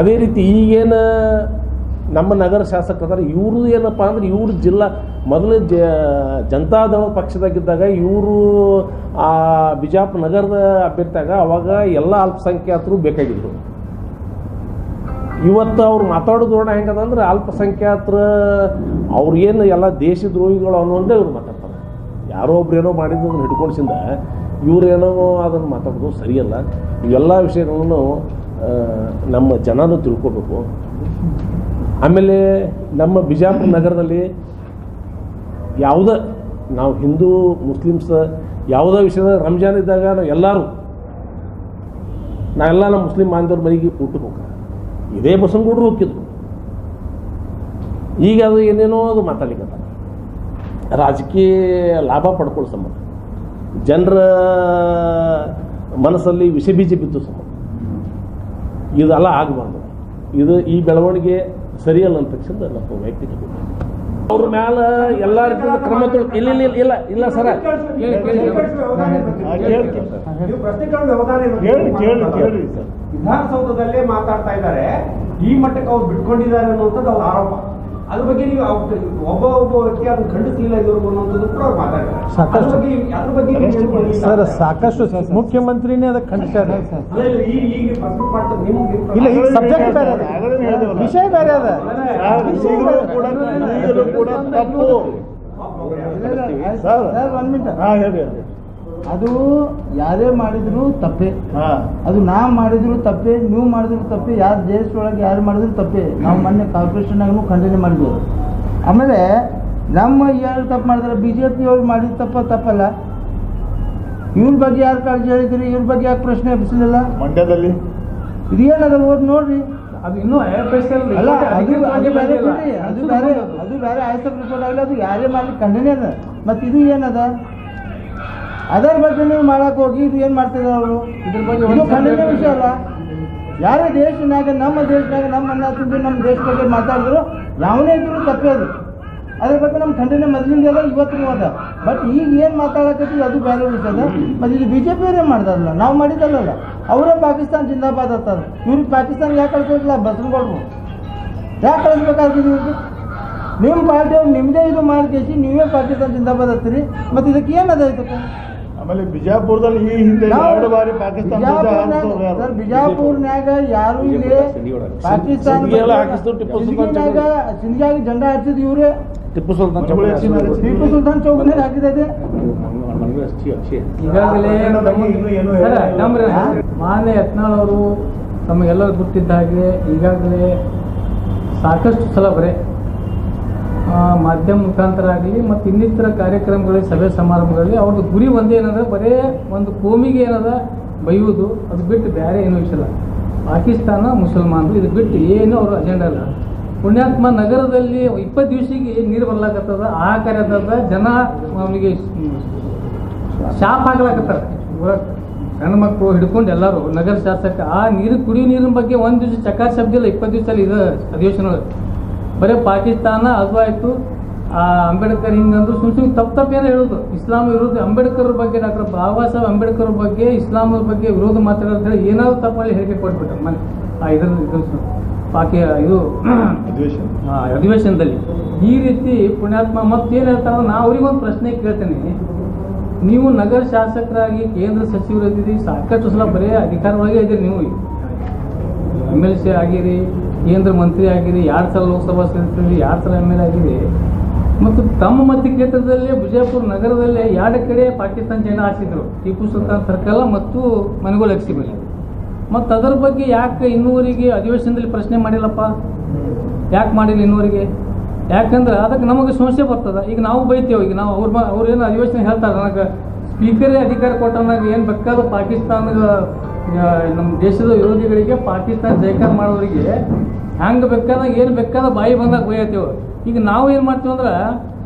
E: ಅದೇ ರೀತಿ ಈಗೇನು ನಮ್ಮ ನಗರ ಶಾಸಕರಾದ್ರೆ ಇವರು ಏನಪ್ಪ ಅಂದ್ರೆ, ಇವರು ಮೊದಲು ಜನತಾದಳ ಪಕ್ಷದಾಗಿದ್ದಾಗ ಇವರು ಆ ಬಿಜಾಪುರ ನಗರದ ಅಭ್ಯರ್ಥಿಯಾಗ ಅವಾಗ ಎಲ್ಲ ಅಲ್ಪಸಂಖ್ಯಾತರು ಬೇಕಾಗಿದ್ರು. ಇವತ್ತು ಅವ್ರು ಮಾತಾಡೋದು ನೋಡ ಹೆಂಗದ ಅಂದ್ರೆ, ಅಲ್ಪಸಂಖ್ಯಾತರ ಅವ್ರಿಗೇನು ಎಲ್ಲ ದೇಶದ್ರೋಹಿಗಳು ಅನ್ನೋದೇ ಇವ್ರು ಮಾತಾಡ್ತಾರೆ. ಯಾರೋ ಒಬ್ರೇನೋ ಮಾಡಿದ್ದನ್ನು ಹಿಡ್ಕೊಂಡ್ಸಿಂದ ಇವರೇನೋ ಅದನ್ನು ಮಾತಾಡೋದು ಸರಿಯಲ್ಲ. ಇವೆಲ್ಲ ವಿಷಯಗಳನ್ನು ನಮ್ಮ ಜನರು ತಿಳ್ಕೊಬೇಕು. ಆಮೇಲೆ ನಮ್ಮ ಬಿಜಾಪುರ ನಗರದಲ್ಲಿ ಯಾವುದೇ ನಾವು ಹಿಂದೂ ಮುಸ್ಲಿಮ್ಸ್ ಯಾವುದೇ ವಿಷಯದ ರಂಜಾನ್ ಇದ್ದಾಗ ನಾವೆಲ್ಲ ನಮ್ಮ ಮುಸ್ಲಿಂ ಬಾಂಧವ್ರ ಮನೆಗೆ ಊಟಕ್ಕೆ ಹೋಗ್ತಾರೆ. ಇದೇ ಬಸನಗೌಡರು ಹೋಗಿದ್ರು. ಈಗ ಅದು ಏನೇನೋ ಅದು ಮಾತಾಡ್ಲಿಕ್ಕೆ ರಾಜಕೀಯ ಲಾಭ ಪಡ್ಕೊಳ್ಳೋ ಸಂಬಂಧ, ಜನರ ಮನಸ್ಸಲ್ಲಿ ವಿಷ ಬೀಜ ಬಿದ್ದು ಸಂಬಂಧ ಇದೆಲ್ಲ ಆಗಬಾರ್ದು. ಈ ಬೆಳವಣಿಗೆ ಸರಿಯಲ್ಲ ಅಂತ ತಕ್ಷಣ ನಮ್ಮ ವೈಯಕ್ತಿಕ ಅವ್ರ ಮ್ಯಾಲ ಎಲ್ಲ ರೀತಿಯ ಕ್ರಮ ಇಲ್ಲ ಸರ
D: ಕೇಳಿ ಸರ್.
F: ವಿಧಾನಸೌಧದಲ್ಲೇ ಮಾತಾಡ್ತಾ ಇದ್ದಾರೆ, ಈ ಮಟ್ಟಕ್ಕೆ ಅವ್ರು ಬಿಟ್ಕೊಂಡಿದ್ದಾರೆ ಅನ್ನುವಂಥದ್ದು ಅವ್ರ ಆರೋಪ. ಅದ್ರ ಬಗ್ಗೆ ನೀವು ಒಬ್ಬ ವ್ಯಕ್ತಿ ಅದನ್ನು ಖಂಡಿಸಲಿಲ್ಲ ಇವರು ಅನ್ನುವಂಥದ್ದು ಕೂಡ ಅವ್ರು ಮಾತಾಡಿದ್ದಾರೆ.
B: ಸಾಕಷ್ಟು
F: ಅದ್ರ ಬಗ್ಗೆ
B: ಸರ್ ಸಾಕಷ್ಟು ಮುಖ್ಯಮಂತ್ರಿನೇ ಅದಕ್ಕೆ ಖಂಡಿಸ್ತಾರೆ. ಇಲ್ಲ, ಈಗ ಸಬ್ಜೆಕ್ಟ್ ಬೇರೆ ಅದ, ವಿಷಯ ಬೇರೆ ಅದ.
D: ತಪ್ಪು
G: ಸರ್ 1 ಮಿನಿಟ್.
D: ಹೇಳಿ.
G: ಅದು ಯಾರೇ ಮಾಡಿದ್ರು ತಪ್ಪೇ,
D: ಹಾ,
G: ಅದು ನಾ ಮಾಡಿದ್ರು ತಪ್ಪೇ, ನೀವು ಮಾಡಿದ್ರು ತಪ್ಪೇ, ಯಾರು ದೇಶದೊಳಗೆ ಯಾರು ಮಾಡಿದ್ರು ತಪ್ಪೇ. ನಾವು ಮೊನ್ನೆ ಕಾರ್ಪೊರೇಷನ್ನಾಗೂ ಖಂಡನೆ ಮಾಡಿದ್ವಿ. ಆಮೇಲೆ ನಮ್ಮ ಯಾರು ತಪ್ಪು ಮಾಡಿದ್ರೆ BJP ಅವ್ರು ಮಾಡಿದ ತಪ್ಪಲ್ಲ. ಇವ್ರ ಬಗ್ಗೆ ಯಾರು ಕಾಳಜಿ ಹೇಳಿದ್ರಿ, ಇವ್ರ ಬಗ್ಗೆ ಯಾಕೆ ಪ್ರಶ್ನೆ ಎಬ್ಬಿಸಲಿಲ್ಲ?
D: ಮಂಡ್ಯದಲ್ಲಿ
G: ಇದೇನದ ಓದ್ ನೋಡ್ರಿ.
C: ಅದು ಇನ್ನೂ
G: ಅಲ್ಲ, ಅದು ಬೇರೆ ಬಿಡ್ರಿ, ಅದು ಬೇರೆ ಆಯ್ತು ರಿಪೋರ್ಟ್ ಆಗಲಿ, ಅದು ಯಾರೇ ಮಾಡ್ಲಿಕ್ಕೆ ಖಂಡನೆ ಅದ. ಮತ್ತು ಇದು ಏನದ, ಅದರ ಬಗ್ಗೆ ನೀವು ಮಾಡಕ್ಕೆ ಹೋಗಿ ಇದು ಏನು ಮಾಡ್ತಿದ್ದಾರೆ ಅವರು?
C: ಇದ್ರ ಬಗ್ಗೆ
G: ಇದು ಖಂಡನೆ ವಿಷಯ ಅಲ್ಲ. ಯಾರೇ ದೇಶನಾಗ ನಮ್ಮ ಅನ್ನ ತಿಂದು ನಮ್ಮ ದೇಶ ಬಗ್ಗೆ ಮಾತಾಡಿದ್ರು ಯಾವನೇ ಇದ್ರು ತಪ್ಪೇ ಅದು. ಅದ್ರ ಬಗ್ಗೆ ನಮ್ಮ ಖಂಡನೆ ಮೊದಲಿಂದ ಅದ, ಇವತ್ತಿಗೂ ಅದ. ಬಟ್ ಈಗ ಏನು ಮಾತಾಡಕತ್ತೀವಿ ಅದು ಬೇರೆ ವಿಷಯ ಅದ. ಮತ್ತು ಇದು BJP ಅವರೇ ಮಾಡ್ದಾರಲ್ಲ, ನಾವು ಮಾಡಿದಲ್ಲ. ಅವರೇ ಪಾಕಿಸ್ತಾನ ಜಿಂದಾಬಾದ್ ಅಂತಾರೆ. ಇವ್ರಿಗೆ ಪಾಕಿಸ್ತಾನ ಯಾಕೆ ಕಳ್ಸೋದಿಲ್ಲ? ಬಸವನಗೌಡರು ಯಾಕೆ ಕಳಿಸ್ಬೇಕಾಗ್ತದೆ ಇವ್ರಿಗೆ? ನಿಮ್ಮ ಪಾರ್ಟಿಯವ್ರು ನಿಮ್ಮದೇ ಇದು ಮಾಡ್ಕೇಸಿ ನೀವೇ ಪಾಕಿಸ್ತಾನ ಜಿಂದಾಬಾದ್ ಹತ್ತೀರಿ. ಮತ್ತು ಇದಕ್ಕೆ ಏನದ ಇದಕ್ಕೆ?
D: ಆಮೇಲೆ ಬಿಜಾಪುರದಲ್ಲಿ ಈ ಹಿಂದೆ 2 ಬಾರಿ ಪಾಕಿಸ್ತಾನ
G: ಸರ್, ಬಿಜಾಪುರ್ನ್ಯಾಗ ಯಾರು ಇಲ್ಲಿ ಪಾಕಿಸ್ತಾನ ಸಿಂಧಿಯಾಗಿ ಜೆಂಡಾ ಹಾರಿಸಿದ್ ಇವರೇ.
E: ಟಿಪ್ಪು ಸುಲ್ತಾನ್
G: ಚೌಕನ್ಯಾಗ ಹಾಕಿದೆ.
C: ಈಗಾಗಲೇ ಮಾನ್ಯ ಯತ್ನಾಳ್ ಅವರು ತಮಗೆಲ್ಲರೂ ಗೊತ್ತಿದ್ದ ಹಾಗೆ ಈಗಾಗಲೇ ಸಾಕಷ್ಟು ಸಲ ಬರೇ ಮಾಧ್ಯಮ ಮುಖಾಂತರ ಆಗಲಿ ಮತ್ತು ಇನ್ನಿತರ ಕಾರ್ಯಕ್ರಮಗಳಲ್ಲಿ ಸಭೆ ಸಮಾರಂಭಗಳಲ್ಲಿ ಅವ್ರದ್ದು ಗುರಿ ಒಂದೇ ಏನಂದ್ರೆ ಬರೇ ಒಂದು ಕೋಮಿಗೆ ಏನದ ಬೈಯುವುದು, ಅದು ಬಿಟ್ಟು ಬೇರೆ ಏನೂ ವಿಷಯ ಇಲ್ಲ. ಪಾಕಿಸ್ತಾನ ಮುಸಲ್ಮಾನರು ಇದು ಬಿಟ್ಟು ಏನು ಅವ್ರ ಅಜೆಂಡಾ ಇಲ್ಲ. ಪುಣ್ಯಾತ್ಮ ನಗರದಲ್ಲಿ 20 ದಿವಸಿಗೆ ನೀರು ಬರ್ಲಾಕತ್ತದ, ಆಹಾಕಾರದ ಜನ ಅವನಿಗೆ ಶಾಪ್ ಹಾಕ್ಲಾಕತ್ತಾರೆ. ಸಣ್ಣ ಮಕ್ಕಳು ಹಿಡ್ಕೊಂಡು ಎಲ್ಲರೂ ನಗರ ಶಾಸಕ ಆ ಕುಡಿಯೋ ನೀರಿನ ಬಗ್ಗೆ ಒಂದು ದಿವಸ ಚಕಾರ ಶಬ್ದ ಇಲ್ಲ. 20 ದಿವಸದಲ್ಲಿ ಇದು ಅಧಿವೇಶನ ಬರೀ ಪಾಕಿಸ್ತಾನ ಅದು ಆಯಿತು. ಅಂಬೇಡ್ಕರ್ ಹಿಂಗಂದ್ರು ಸುಮ್ ತಪ್ಪೇನೋ ಹೇಳೋದು. ಇಸ್ಲಾಂ ವಿರೋಧ ಅಂಬೇಡ್ಕರ್ ಬಗ್ಗೆ, ಡಾಕ್ಟರ್ ಬಾಬಾ ಸಾಹೇಬ್ ಅಂಬೇಡ್ಕರ್ ಬಗ್ಗೆ, ಇಸ್ಲಾಂ ಬಗ್ಗೆ ವಿರೋಧ ಮಾತಾಡೋದು ಹೇಳಿ ಏನಾದ್ರು ತಪ್ಪಲ್ಲಿ ಹೇಳಿಕೆ ಕೊಟ್ಬಿಟ್ಟ ಮನೆ ಅಧಿವೇಶನದಲ್ಲಿ. ಈ ರೀತಿ ಪುಣ್ಯಾತ್ಮ ಮತ್ತೇನು ಹೇಳ್ತಾರೆ, ನಾ ಅವ್ರಿಗೊಂದು ಪ್ರಶ್ನೆ ಕೇಳ್ತೇನೆ. ನೀವು ನಗರ ಶಾಸಕರಾಗಿ ಕೇಂದ್ರ ಸಚಿವರಿದ್ದೀರಿ, ಸಾಕಷ್ಟು ಸಲ ಬರೀ ಅಧಿಕಾರವಾಗಿ ಇದ್ದೀರಿ. ನೀವು MLC ಆಗಿರಿ, ಕೇಂದ್ರ ಮಂತ್ರಿ ಆಗಿರಿ, 2 ಸಲ ಲೋಕಸಭಾ ಸದಸ್ಯರಿ, 2 ಸಲ MLA ಆಗಿರಿ. ಮತ್ತು ತಮ್ಮ ಮತಕ್ಷೇತ್ರದಲ್ಲಿ ಬಿಜಾಪುರ ನಗರದಲ್ಲಿ 2 ಕಡೆ ಪಾಕಿಸ್ತಾನ ಜೆಂಡಾ ಹಾರಿಸಿದ್ರು, ಟಿಪ್ಪು ಸುಲ್ತಾನ್ ಸರ್ಕಲ್ ಮತ್ತು ಮನಗೋಲ್ ಎಕ್ಸಿಬಲ್. ಮತ್ತು ಅದರ ಬಗ್ಗೆ ಯಾಕೆ ಇನ್ನೂವರೆಗೆ ಅಧಿವೇಶನದಲ್ಲಿ ಪ್ರಶ್ನೆ ಮಾಡಿಲ್ಲಪ್ಪ? ಯಾಕೆ ಮಾಡಿಲ್ಲ ಇನ್ನೂವರೆಗೆ? ಯಾಕಂದ್ರೆ ಅದಕ್ಕೆ ನಮಗೆ ಸಮಸ್ಯೆ ಬರ್ತದೆ. ಈಗ ನಾವು ಬೈತೇವೆ, ಈಗ ನಾವು ಅವ್ರೇನು ಅಧಿವೇಶನ ಹೇಳ್ತಾರೆ, ನನಗೆ ಸ್ಪೀಕರೇ ಅಧಿಕಾರ ಕೊಟ್ಟನಾಗ ಏನು ಬೇಕಾದ ಪಾಕಿಸ್ತಾನದ ನಮ್ಮ ದೇಶದ ವಿರೋಧಿಗಳಿಗೆ ಪಾಕಿಸ್ತಾನ ಜಯಕಾರ ಮಾಡೋರಿಗೆ ಹ್ಯಾಂಗೆ ಬೇಕಾದಾಗ ಏನು ಬೇಕಾದ ಬಾಯಿ ಬಂದಾಗ ಬೈಯತ್ತೇವೆ. ಈಗ ನಾವು ಏನು ಮಾಡ್ತೀವಿ ಅಂದ್ರೆ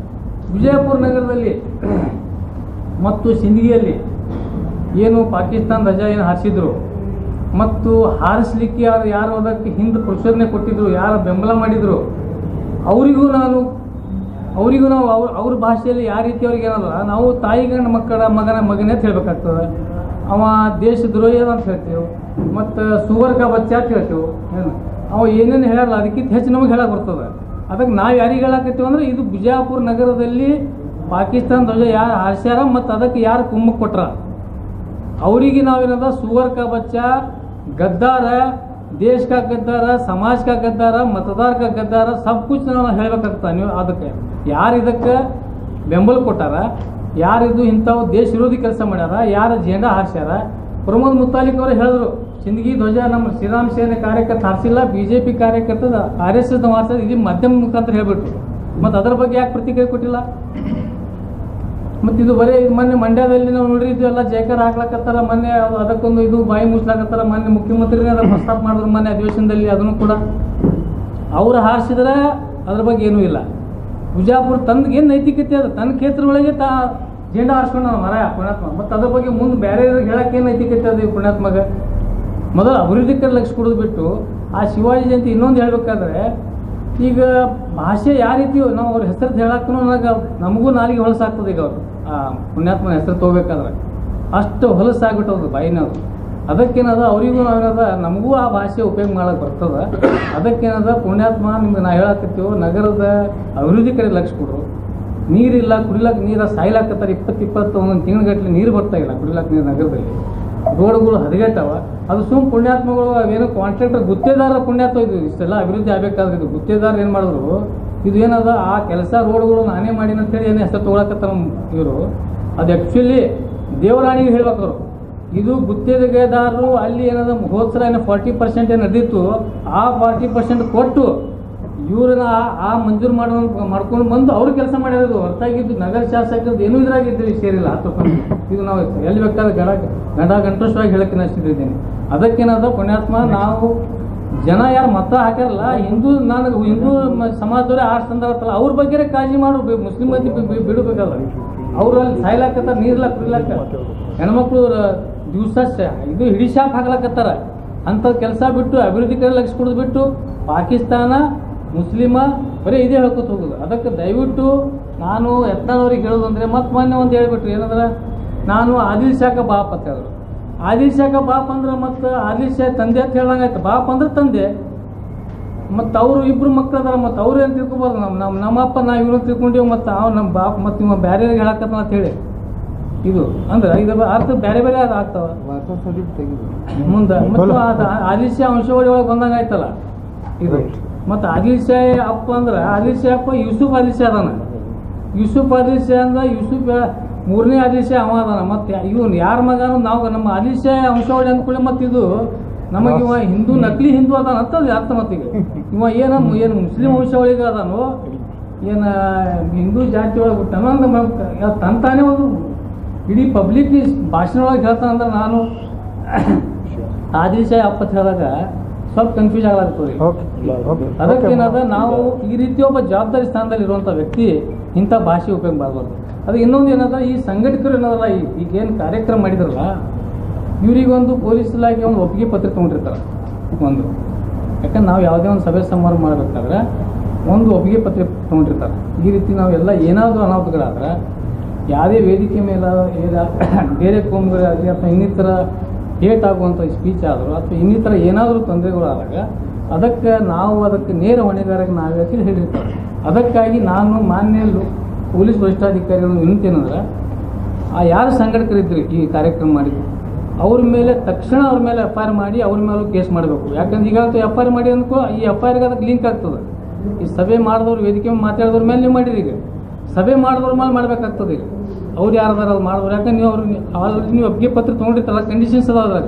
C: ವಿಜಯಪುರ ನಗರದಲ್ಲಿ ಮತ್ತು ಸಿಂದಗಿಯಲ್ಲಿ ಏನು ಪಾಕಿಸ್ತಾನ ಧ್ವಜ ಏನು ಹಾರಿಸಿದ್ರು ಮತ್ತು ಹಾರಿಸ್ಲಿಕ್ಕೆ ಯಾರು ಅದಕ್ಕೆ ಹಿಂದೆ ಪ್ರಚೋದನೆ ಕೊಟ್ಟಿದ್ರು, ಯಾರು ಬೆಂಬಲ ಮಾಡಿದ್ರು, ಅವರಿಗೂ ನಾವು ಅವ್ರ ಭಾಷೆಯಲ್ಲಿ ಯಾವ ರೀತಿ ಅವ್ರಿಗೆ ಏನಲ್ಲ, ನಾವು ತಾಯಿಗಣ್ಣ ಮಗನೇ ಅಂತ ಹೇಳ್ಬೇಕಾಗ್ತದೆ. ಅವ ದೇಶ ದ್ರೋಹಿ ಅಂತ ಹೇಳ್ತೇವೆ, ಮತ್ತು ಸುವರ್ಗ ಬಚ್ಚ ಅಂತ ಹೇಳ್ತೇವೆ. ಅವ ಏನೇನು ಹೇಳಲ್ಲ ಅದಕ್ಕಿಂತ ಹೆಚ್ಚು ನಮಗೆ ಹೇಳಕ್ಕೆ ಬರ್ತದೆ. ಅದಕ್ಕೆ ನಾವು ಯಾರಿಗೆ ಹೇಳಕತ್ತೀವಿ ಅಂದ್ರೆ ಇದು ಬಿಜಾಪುರ ನಗರದಲ್ಲಿ ಪಾಕಿಸ್ತಾನ ಧ್ವಜ ಯಾರು ಹಾರಿಸ್ಯಾರ ಮತ್ತು ಅದಕ್ಕೆ ಯಾರು ಕುಮ್ಮಕ್ಕೆ ಕೊಟ್ರ ಅವರಿಗೆ ನಾವೇನದ ಸುವರ್ಗ ಬಚ್ಚ, ಗದ್ದಾರ, देश का गद्दार, समाज का गद्दार, मतदार का गद्दार, सब कुछ ನಾವು ಹೇಳಬೇಕಾಗ್ತದೆ. ನೀವು ಅದಕ್ಕೆ ಯಾರು ಇದಕ್ಕೆ ಬೆಂಬಲ ಕೊಟ್ಟಾರ, ಯಾರಿದು ಇಂಥವು ದೇಶ ವಿರೋಧಿ ಕೆಲಸ ಮಾಡ್ಯಾರ, ಯಾರು ಜೆಂಡಾ ಹಾರಿಸ್ಯಾರ. ಪ್ರಮೋದ್ ಮುತಾಲಿಕ್ ಅವರು ಹೇಳಿದ್ರು, ಸಿಂದಗಿ ಧ್ವಜ ನಮ್ಮ ಶ್ರೀರಾಮ್ ಸೇನೆ ಕಾರ್ಯಕರ್ತ ಹಾರಿಸಿಲ್ಲ, BJP ಕಾರ್ಯಕರ್ತದ RSS ಹಾರಿಸೋದು, ಇದು ಮಾಧ್ಯಮ ಮುಖಾಂತರ ಹೇಳ್ಬಿಟ್ರು. ಮತ್ತು ಅದರ ಬಗ್ಗೆ ಯಾಕೆ ಪ್ರತಿಕ್ರಿಯೆ ಕೊಟ್ಟಿಲ್ಲ? ಮತ್ತು ಇದು ಬರೀ ಮೊನ್ನೆ ಮಂಡ್ಯದಲ್ಲಿ ನಾವು ನೋಡಿದ್ವಿ, ಎಲ್ಲ ಜಯಕಾರ ಹಾಕ್ಲಾಕತ್ತಾರ. ಮೊನ್ನೆ ಅದಕ್ಕೊಂದು ಇದು ಬಾಯಿ ಮುಚ್ಲಾಕತ್ತಾರ. ಮೊನ್ನೆ ಮುಖ್ಯಮಂತ್ರಿನೇ ಅದನ್ನು ಪ್ರಸ್ತಾಪ ಮಾಡಿದ್ರು ಮೊನ್ನೆ ಅಧಿವೇಶನದಲ್ಲಿ. ಅದನ್ನು ಕೂಡ ಅವ್ರು ಹಾರಿಸಿದ್ರೆ ಅದ್ರ ಬಗ್ಗೆ ಏನೂ ಇಲ್ಲ. ಬಿಜಾಪುರ ತಂದಗೇನು ನೈತಿಕತೆ ಅದ, ತನ್ನ ಕ್ಷೇತ್ರ ಒಳಗೆ ಜೆಂಡಾ ಹಾರಿಸ್ಕೊಂಡು ನಾವು ಮರ ಪುಣ್ಯಾತ್ಮ. ಮತ್ತು ಅದ್ರ ಬಗ್ಗೆ ಮುಂದೆ ಬೇರೆ ಹೇಳಕ್ಕೆ ಏನು ನೈತಿಕತೆ ಅದ ಪುಣ್ಯಾತ್ಮಗೆ? ಮೊದಲು ಅಭಿವೃದ್ಧಿ ಕಡೆ ಲಕ್ಷ್ಯ ಕೊಡೋದು ಬಿಟ್ಟು ಆ ಶಿವಾಜಿ ಜಯಂತಿ ಇನ್ನೊಂದು ಹೇಳ್ಬೇಕಾದ್ರೆ ಈಗ ಭಾಷೆ ಯಾವ ರೀತಿ ನಾವು ಅವ್ರ ಹೆಸರು ಹೇಳಕ್ಕೂ ನಮಗೂ ನಾಲಿಗೆ ಹೊಲಸಾಗ್ತದೆ. ಈಗ ಅವರು ಆ ಪುಣ್ಯಾತ್ಮನ ಹೆಸರು ತೊಗೋಬೇಕಾದ್ರೆ ಅಷ್ಟು ಹೊಲಸಾಗ್ಬಿಟ್ಟವ್ರು ಬಾಯಿನವ್ರು. ಅದಕ್ಕೇನದ ಅವರಿಗೂ ನಾವೇನದ ನಮಗೂ ಆ ಭಾಷೆ ಉಪಯೋಗ ಮಾಡಕ್ಕೆ ಬರ್ತದೆ. ಅದಕ್ಕೇನದ ಪುಣ್ಯಾತ್ಮ ನಿಮ್ಗೆ ನಾ ಹೇಳಕತ್ತೀವಿ, ನಗರದ ಅಭಿವೃದ್ಧಿ ಕಡೆ ಲಕ್ಷ್ಯ ಕೊಡ್ರು. ನೀರಿಲ್ಲ, ಕುಡಿಲಕ್ಕೆ ನೀರು ಸಾಯ್ಲಾಕತ್ತಾರೆ. 20-21 ತಿಂಗಳಗಟ್ಟಲೆ ನೀರು ಬರ್ತಾ ಇಲ್ಲ ಕುಡಿಲಕ್ಕೆ ನೀರು ನಗರದಲ್ಲಿ. ರೋಡ್ಗಳು ಹದಗೆಟ್ಟವ. ಅದು ಸುಮ್ ಪುಣ್ಯಾತ್ಮಗಳು ಅವೇನು ಕಾಂಟ್ರಾಕ್ಟರ್ ಗುತ್ತೇದಾರರ ಪುಣ್ಯಾತ್ಮ ಇದು. ಇಷ್ಟೆಲ್ಲ ಅಭಿವೃದ್ಧಿ ಆಗಬೇಕಾದ್ರೆ ಇದು ಗುತ್ತೇದಾರ ಏನು ಮಾಡಿದ್ರು, ಇದು ಏನದ ಆ ಕೆಲಸ ರೋಡ್ಗಳು ನಾನೇ ಮಾಡೀನಿ ಅಂತೇಳಿ ಏನು ಹೆಸರು ತೊಗೊಳಕತ್ತಾರ ಇವರು. ಅದು ಆ್ಯಕ್ಚುಲಿ ದೇವರಾಣಿಗೆ ಹೇಳ್ಬೇಕವ್ರು. ಇದು ಗುತ್ತೇದಾರರು ಅಲ್ಲಿ ಏನದ ಹೋದ್ಸಲ ಏನೋ 40% ಏನು ನಡೆದಿತ್ತು, ಆ 40% ಕೊಟ್ಟು ಇವ್ರನ್ನ ಆ ಮಂಜೂರು ಮಾಡ್ಕೊಂಡು ಬಂದು ಅವ್ರು ಕೆಲಸ ಮಾಡಿರೋದು. ಹೊರತಾಗಿದ್ದು ನಗರ ಶಾಸಕರದ್ದು ಏನೂ ಇದ್ರಾಗಿದ್ದು ಸೇರಿಲ್ಲ. ಇದು ನಾವು ಎಲ್ಲಿ ಬೇಕಾದ್ರೆ ಗಂಟೋಷ್ಟವಾಗಿ ಹೇಳಕ್ಕೆ ಅನಿಸ್ತಿದ್ದೀನಿ. ಅದಕ್ಕೇನದ ಪುಣ್ಯಾತ್ಮ ನಾವು ಜನ ಯಾರು ಮತ ಹಾಕ್ಯಾರಲ್ಲ, ಹಿಂದೂ ಸಮಾಜದವರೇ ಆರ್ಟ್ಸ್ ತಂದಾರತ್ತಲ್ಲ, ಅವ್ರ ಬಗ್ಗೆ ಕಾಳಜಿ ಮಾಡು. ಮುಸ್ಲಿಂ ಮಂದಿ ಬಿಡಬೇಕಲ್ಲ. ಅವ್ರು ಅಲ್ಲಿ ಸಾಯ್ಲಾಕತ್ತಾರ, ನೀರಿಲ್ಲ ಕುಡಿಲಾಕ. ಹೆಣ್ಮಕ್ಳು ದಿವಸ ಇದು ಹಿಡಿ ಶಾಪ್ ಹಾಕ್ಲಾಕತ್ತಾರ. ಅಂಥ ಕೆಲಸ ಬಿಟ್ಟು ಅಭಿವೃದ್ಧಿ ಕಡೆ ಲಕ್ಷ್ಯ ಕೊಡೋದು ಬಿಟ್ಟು ಪಾಕಿಸ್ತಾನ ಮುಸ್ಲಿಮ ಬರೀ ಇದೇ ಹೇಳ್ಕೊತ ಹೋಗೋದು. ಅದಕ್ಕೆ ದಯವಿಟ್ಟು ನಾನು ಯತ್ನಾಳವ್ರಿಗೆ ಹೇಳೋದು ಅಂದರೆ, ಮತ್ತೆ ಮೊನ್ನೆ ಒಂದು ಹೇಳ್ಬಿಟ್ರು ಏನಂದ್ರೆ, ನಾನು ಆದಿಲ್ ಶಾಖ ಬಾಪ್ ಅಂತ ಹೇಳಿದ್ರು. ಆದಿಲ್ ಶಾಖ ಬಾಪ್ ಅಂದ್ರೆ ಮತ್ತು ಆದಿಲ್ ಶಾ ತಂದೆ ಅಂತ ಹೇಳ್ದಂಗಾಯ್ತು. ಬಾಪ್ ಅಂದ್ರೆ ತಂದೆ. ಮತ್ತು ಅವರು ಇಬ್ಬರು ಮಕ್ಳು ಅದಾರ, ಮತ್ತು ಅವ್ರು ಏನು ತಿಳ್ಕೊಬಾರ್ದು. ನಮ್ಮಪ್ಪ ನಾವು ಇವ್ರು ತಿಳ್ಕೊಂಡೀವಿ, ಮತ್ತು ನಮ್ಮ ಬಾಪ್ ಮತ್ತು ಇವ ಬೇರೆ ಹೇಳಕತ್ತ ಅಂತ ಹೇಳಿ ಇದು ಅಂದ್ರೆ ಇದು ಅರ್ಥ ಬೇರೆ ಬೇರೆ ಅದು ಆಗ್ತಾವ ಮುಂದೆ. ಮತ್ತು ಆದಿಲ್ ಶಾ ವಂಶಾವಳಿ ಒಳಗೆ ಬಂದಂಗೆ ಆಯ್ತಲ್ಲ ಇದು. ಮತ್ತು ಆದಿಲ್ ಶಾ ಅಪ್ಪ ಅಂದ್ರೆ ಆದಿಲ್ ಶಾ ಅಪ್ಪ ಯೂಸುಫ್ ಆದಿಲ್ ಶಾ ಅದಾನ. ಯೂಸುಫ್ ಆದಿಲ್ ಶಾ ಅಂದ್ರೆ ಯೂಸುಫ್ 3ನೇ ಆದಿಲ್ ಶಾ ಅವ ಅದಾನ. ಮತ್ತು ಇವನು ಯಾರ ಮಗನೂ ನಾವು ನಮ್ಮ ಆದಿಲ್ ಶಾ ವಂಶಾವಳಿ ಅಂದ್ಕೊಳ್ಳಿ. ಮತ್ತು ಇದು ನಮಗೆ ಇವ ಹಿಂದೂ ನಕಲಿ ಹಿಂದೂ ಅದಾನ ಅಂತದ್ದು ಅರ್ಥ. ಮತ್ತೀಗ ಇವ ಏನು ಮುಸ್ಲಿಂ ವಂಶಾವಳಿಗೆ ಅದಾನೋ, ಏನು ಹಿಂದೂ ಜಾತಿ ಒಳಗೆ ಬಿಟ್ಟಾನೋ ಅಂದ್ರೆ ತಂತಾನೇ ಒಂದು ಇಡೀ ಪಬ್ಲಿಕ್ ಭಾಷಣ ಒಳಗೆ ಹೇಳ್ತಾನಂದ್ರೆ, ನಾನು ಆದಿಲ್ ಶಾ ಅಪ್ಪ ಹೇಳಿದಾಗ ಸ್ವಲ್ಪ ಕನ್ಫ್ಯೂಸ್ ಆಗ್ಲಾಗ್ತದೆ. ಅದಕ್ಕೇನದ ನಾವು ಈ ರೀತಿ ಒಬ್ಬ ಜವಾಬ್ದಾರಿ ಸ್ಥಾನದಲ್ಲಿ ಇರುವಂಥ ವ್ಯಕ್ತಿ ಇಂಥ ಭಾಷೆ ಉಪಯೋಗ ಮಾಡಬಾರ್ದು. ಅದು ಇನ್ನೊಂದು ಏನದ, ಈ ಸಂಘಟಕರು ಏನದಲ್ಲ, ಈಗೇನು ಕಾರ್ಯಕ್ರಮ ಮಾಡಿದ್ರಲ್ಲ, ಇವರಿಗೊಂದು ಪೊಲೀಸ್ ಇಲಾಖೆ ಒಂದು ಒಪ್ಪಿಗೆ ಪತ್ರ ತೊಗೊಂಡಿರ್ತಾರೆ ಒಂದು. ಯಾಕಂದ್ರೆ ನಾವು ಯಾವುದೇ ಒಂದು ಸಭೆ ಸಮಾರಂಭ ಮಾಡಬೇಕಾದ್ರೆ ಒಂದು ಒಪ್ಪಿಗೆ ಪತ್ರ ತೊಗೊಂಡಿರ್ತಾರೆ. ಈ ರೀತಿ ನಾವೆಲ್ಲ ಏನಾದರೂ ಅನಾಹುತಗಳಾದ್ರೆ, ಯಾವುದೇ ವೇದಿಕೆ ಮೇಲೆ ಬೇರೆ ಕೋಮುಗಳಾಗಲಿ ಅಥವಾ ಇನ್ನಿತರ ಹೇಟ್ ಆಗುವಂಥ ಸ್ಪೀಚ್ ಆದರೂ ಅಥವಾ ಇನ್ನಿತರ ಏನಾದರೂ ತೊಂದರೆಗಳಾದಾಗ ಅದಕ್ಕೆ ನೇರ ಹೊಣೆಗಾರಕ್ಕೆ ನಾವೇ ಹೇಳಿರ್ತಾರೆ. ಅದಕ್ಕಾಗಿ ನಾನು ಮಾನ್ಯ ಪೊಲೀಸ್ ವರಿಷ್ಠಾಧಿಕಾರಿಗಳನ್ನು ವಿನಂತಿಏನಂದ್ರೆ, ಆ ಯಾರು ಸಂಘಟಕರಿದ್ರು ಈ ಕಾರ್ಯಕ್ರಮ ಮಾಡಿದ್ರು ಅವ್ರ ಮೇಲೆ ತಕ್ಷಣ ಅವ್ರ ಮೇಲೆ FIR ಮಾಡಿ ಅವ್ರ ಮೇಲೂ ಕೇಸ್ ಮಾಡಬೇಕು. ಯಾಕಂದ್ರೆ ಈಗ FIR ಮಾಡಿ ಅಂದ್ಕೋ ಈ FIRಗೆ ಅದಕ್ಕೆ ಲಿಂಕ್ ಆಗ್ತದೆ. ಈ ಸಭೆ ಮಾಡಿದವ್ರು ವೇದಿಕೆ ಮಾತಾಡಿದವ್ರ ಮೇಲೆ ನೀವು ಮಾಡಿರಿ, ಈಗ ಸಭೆ ಮಾಡಿದವ್ರ ಮೇಲೆ ಮಾಡಬೇಕಾಗ್ತದೆ. ಈಗ ಅವ್ರು ಯಾರದಾರ ಅದು ಮಾಡಿದವ್ರು. ಯಾಕಂದ್ರೆ ನೀವು ಆಲ್ರೆಡಿ ನೀವು ಒಪ್ಪಿಗೆ ಪತ್ರ ತೊಗೊಂಡಿರ್ತಾರಲ್ಲ, ಕಂಡೀಷನ್ಸ್ ಅದಾವ ಅದ್ರಾಗ.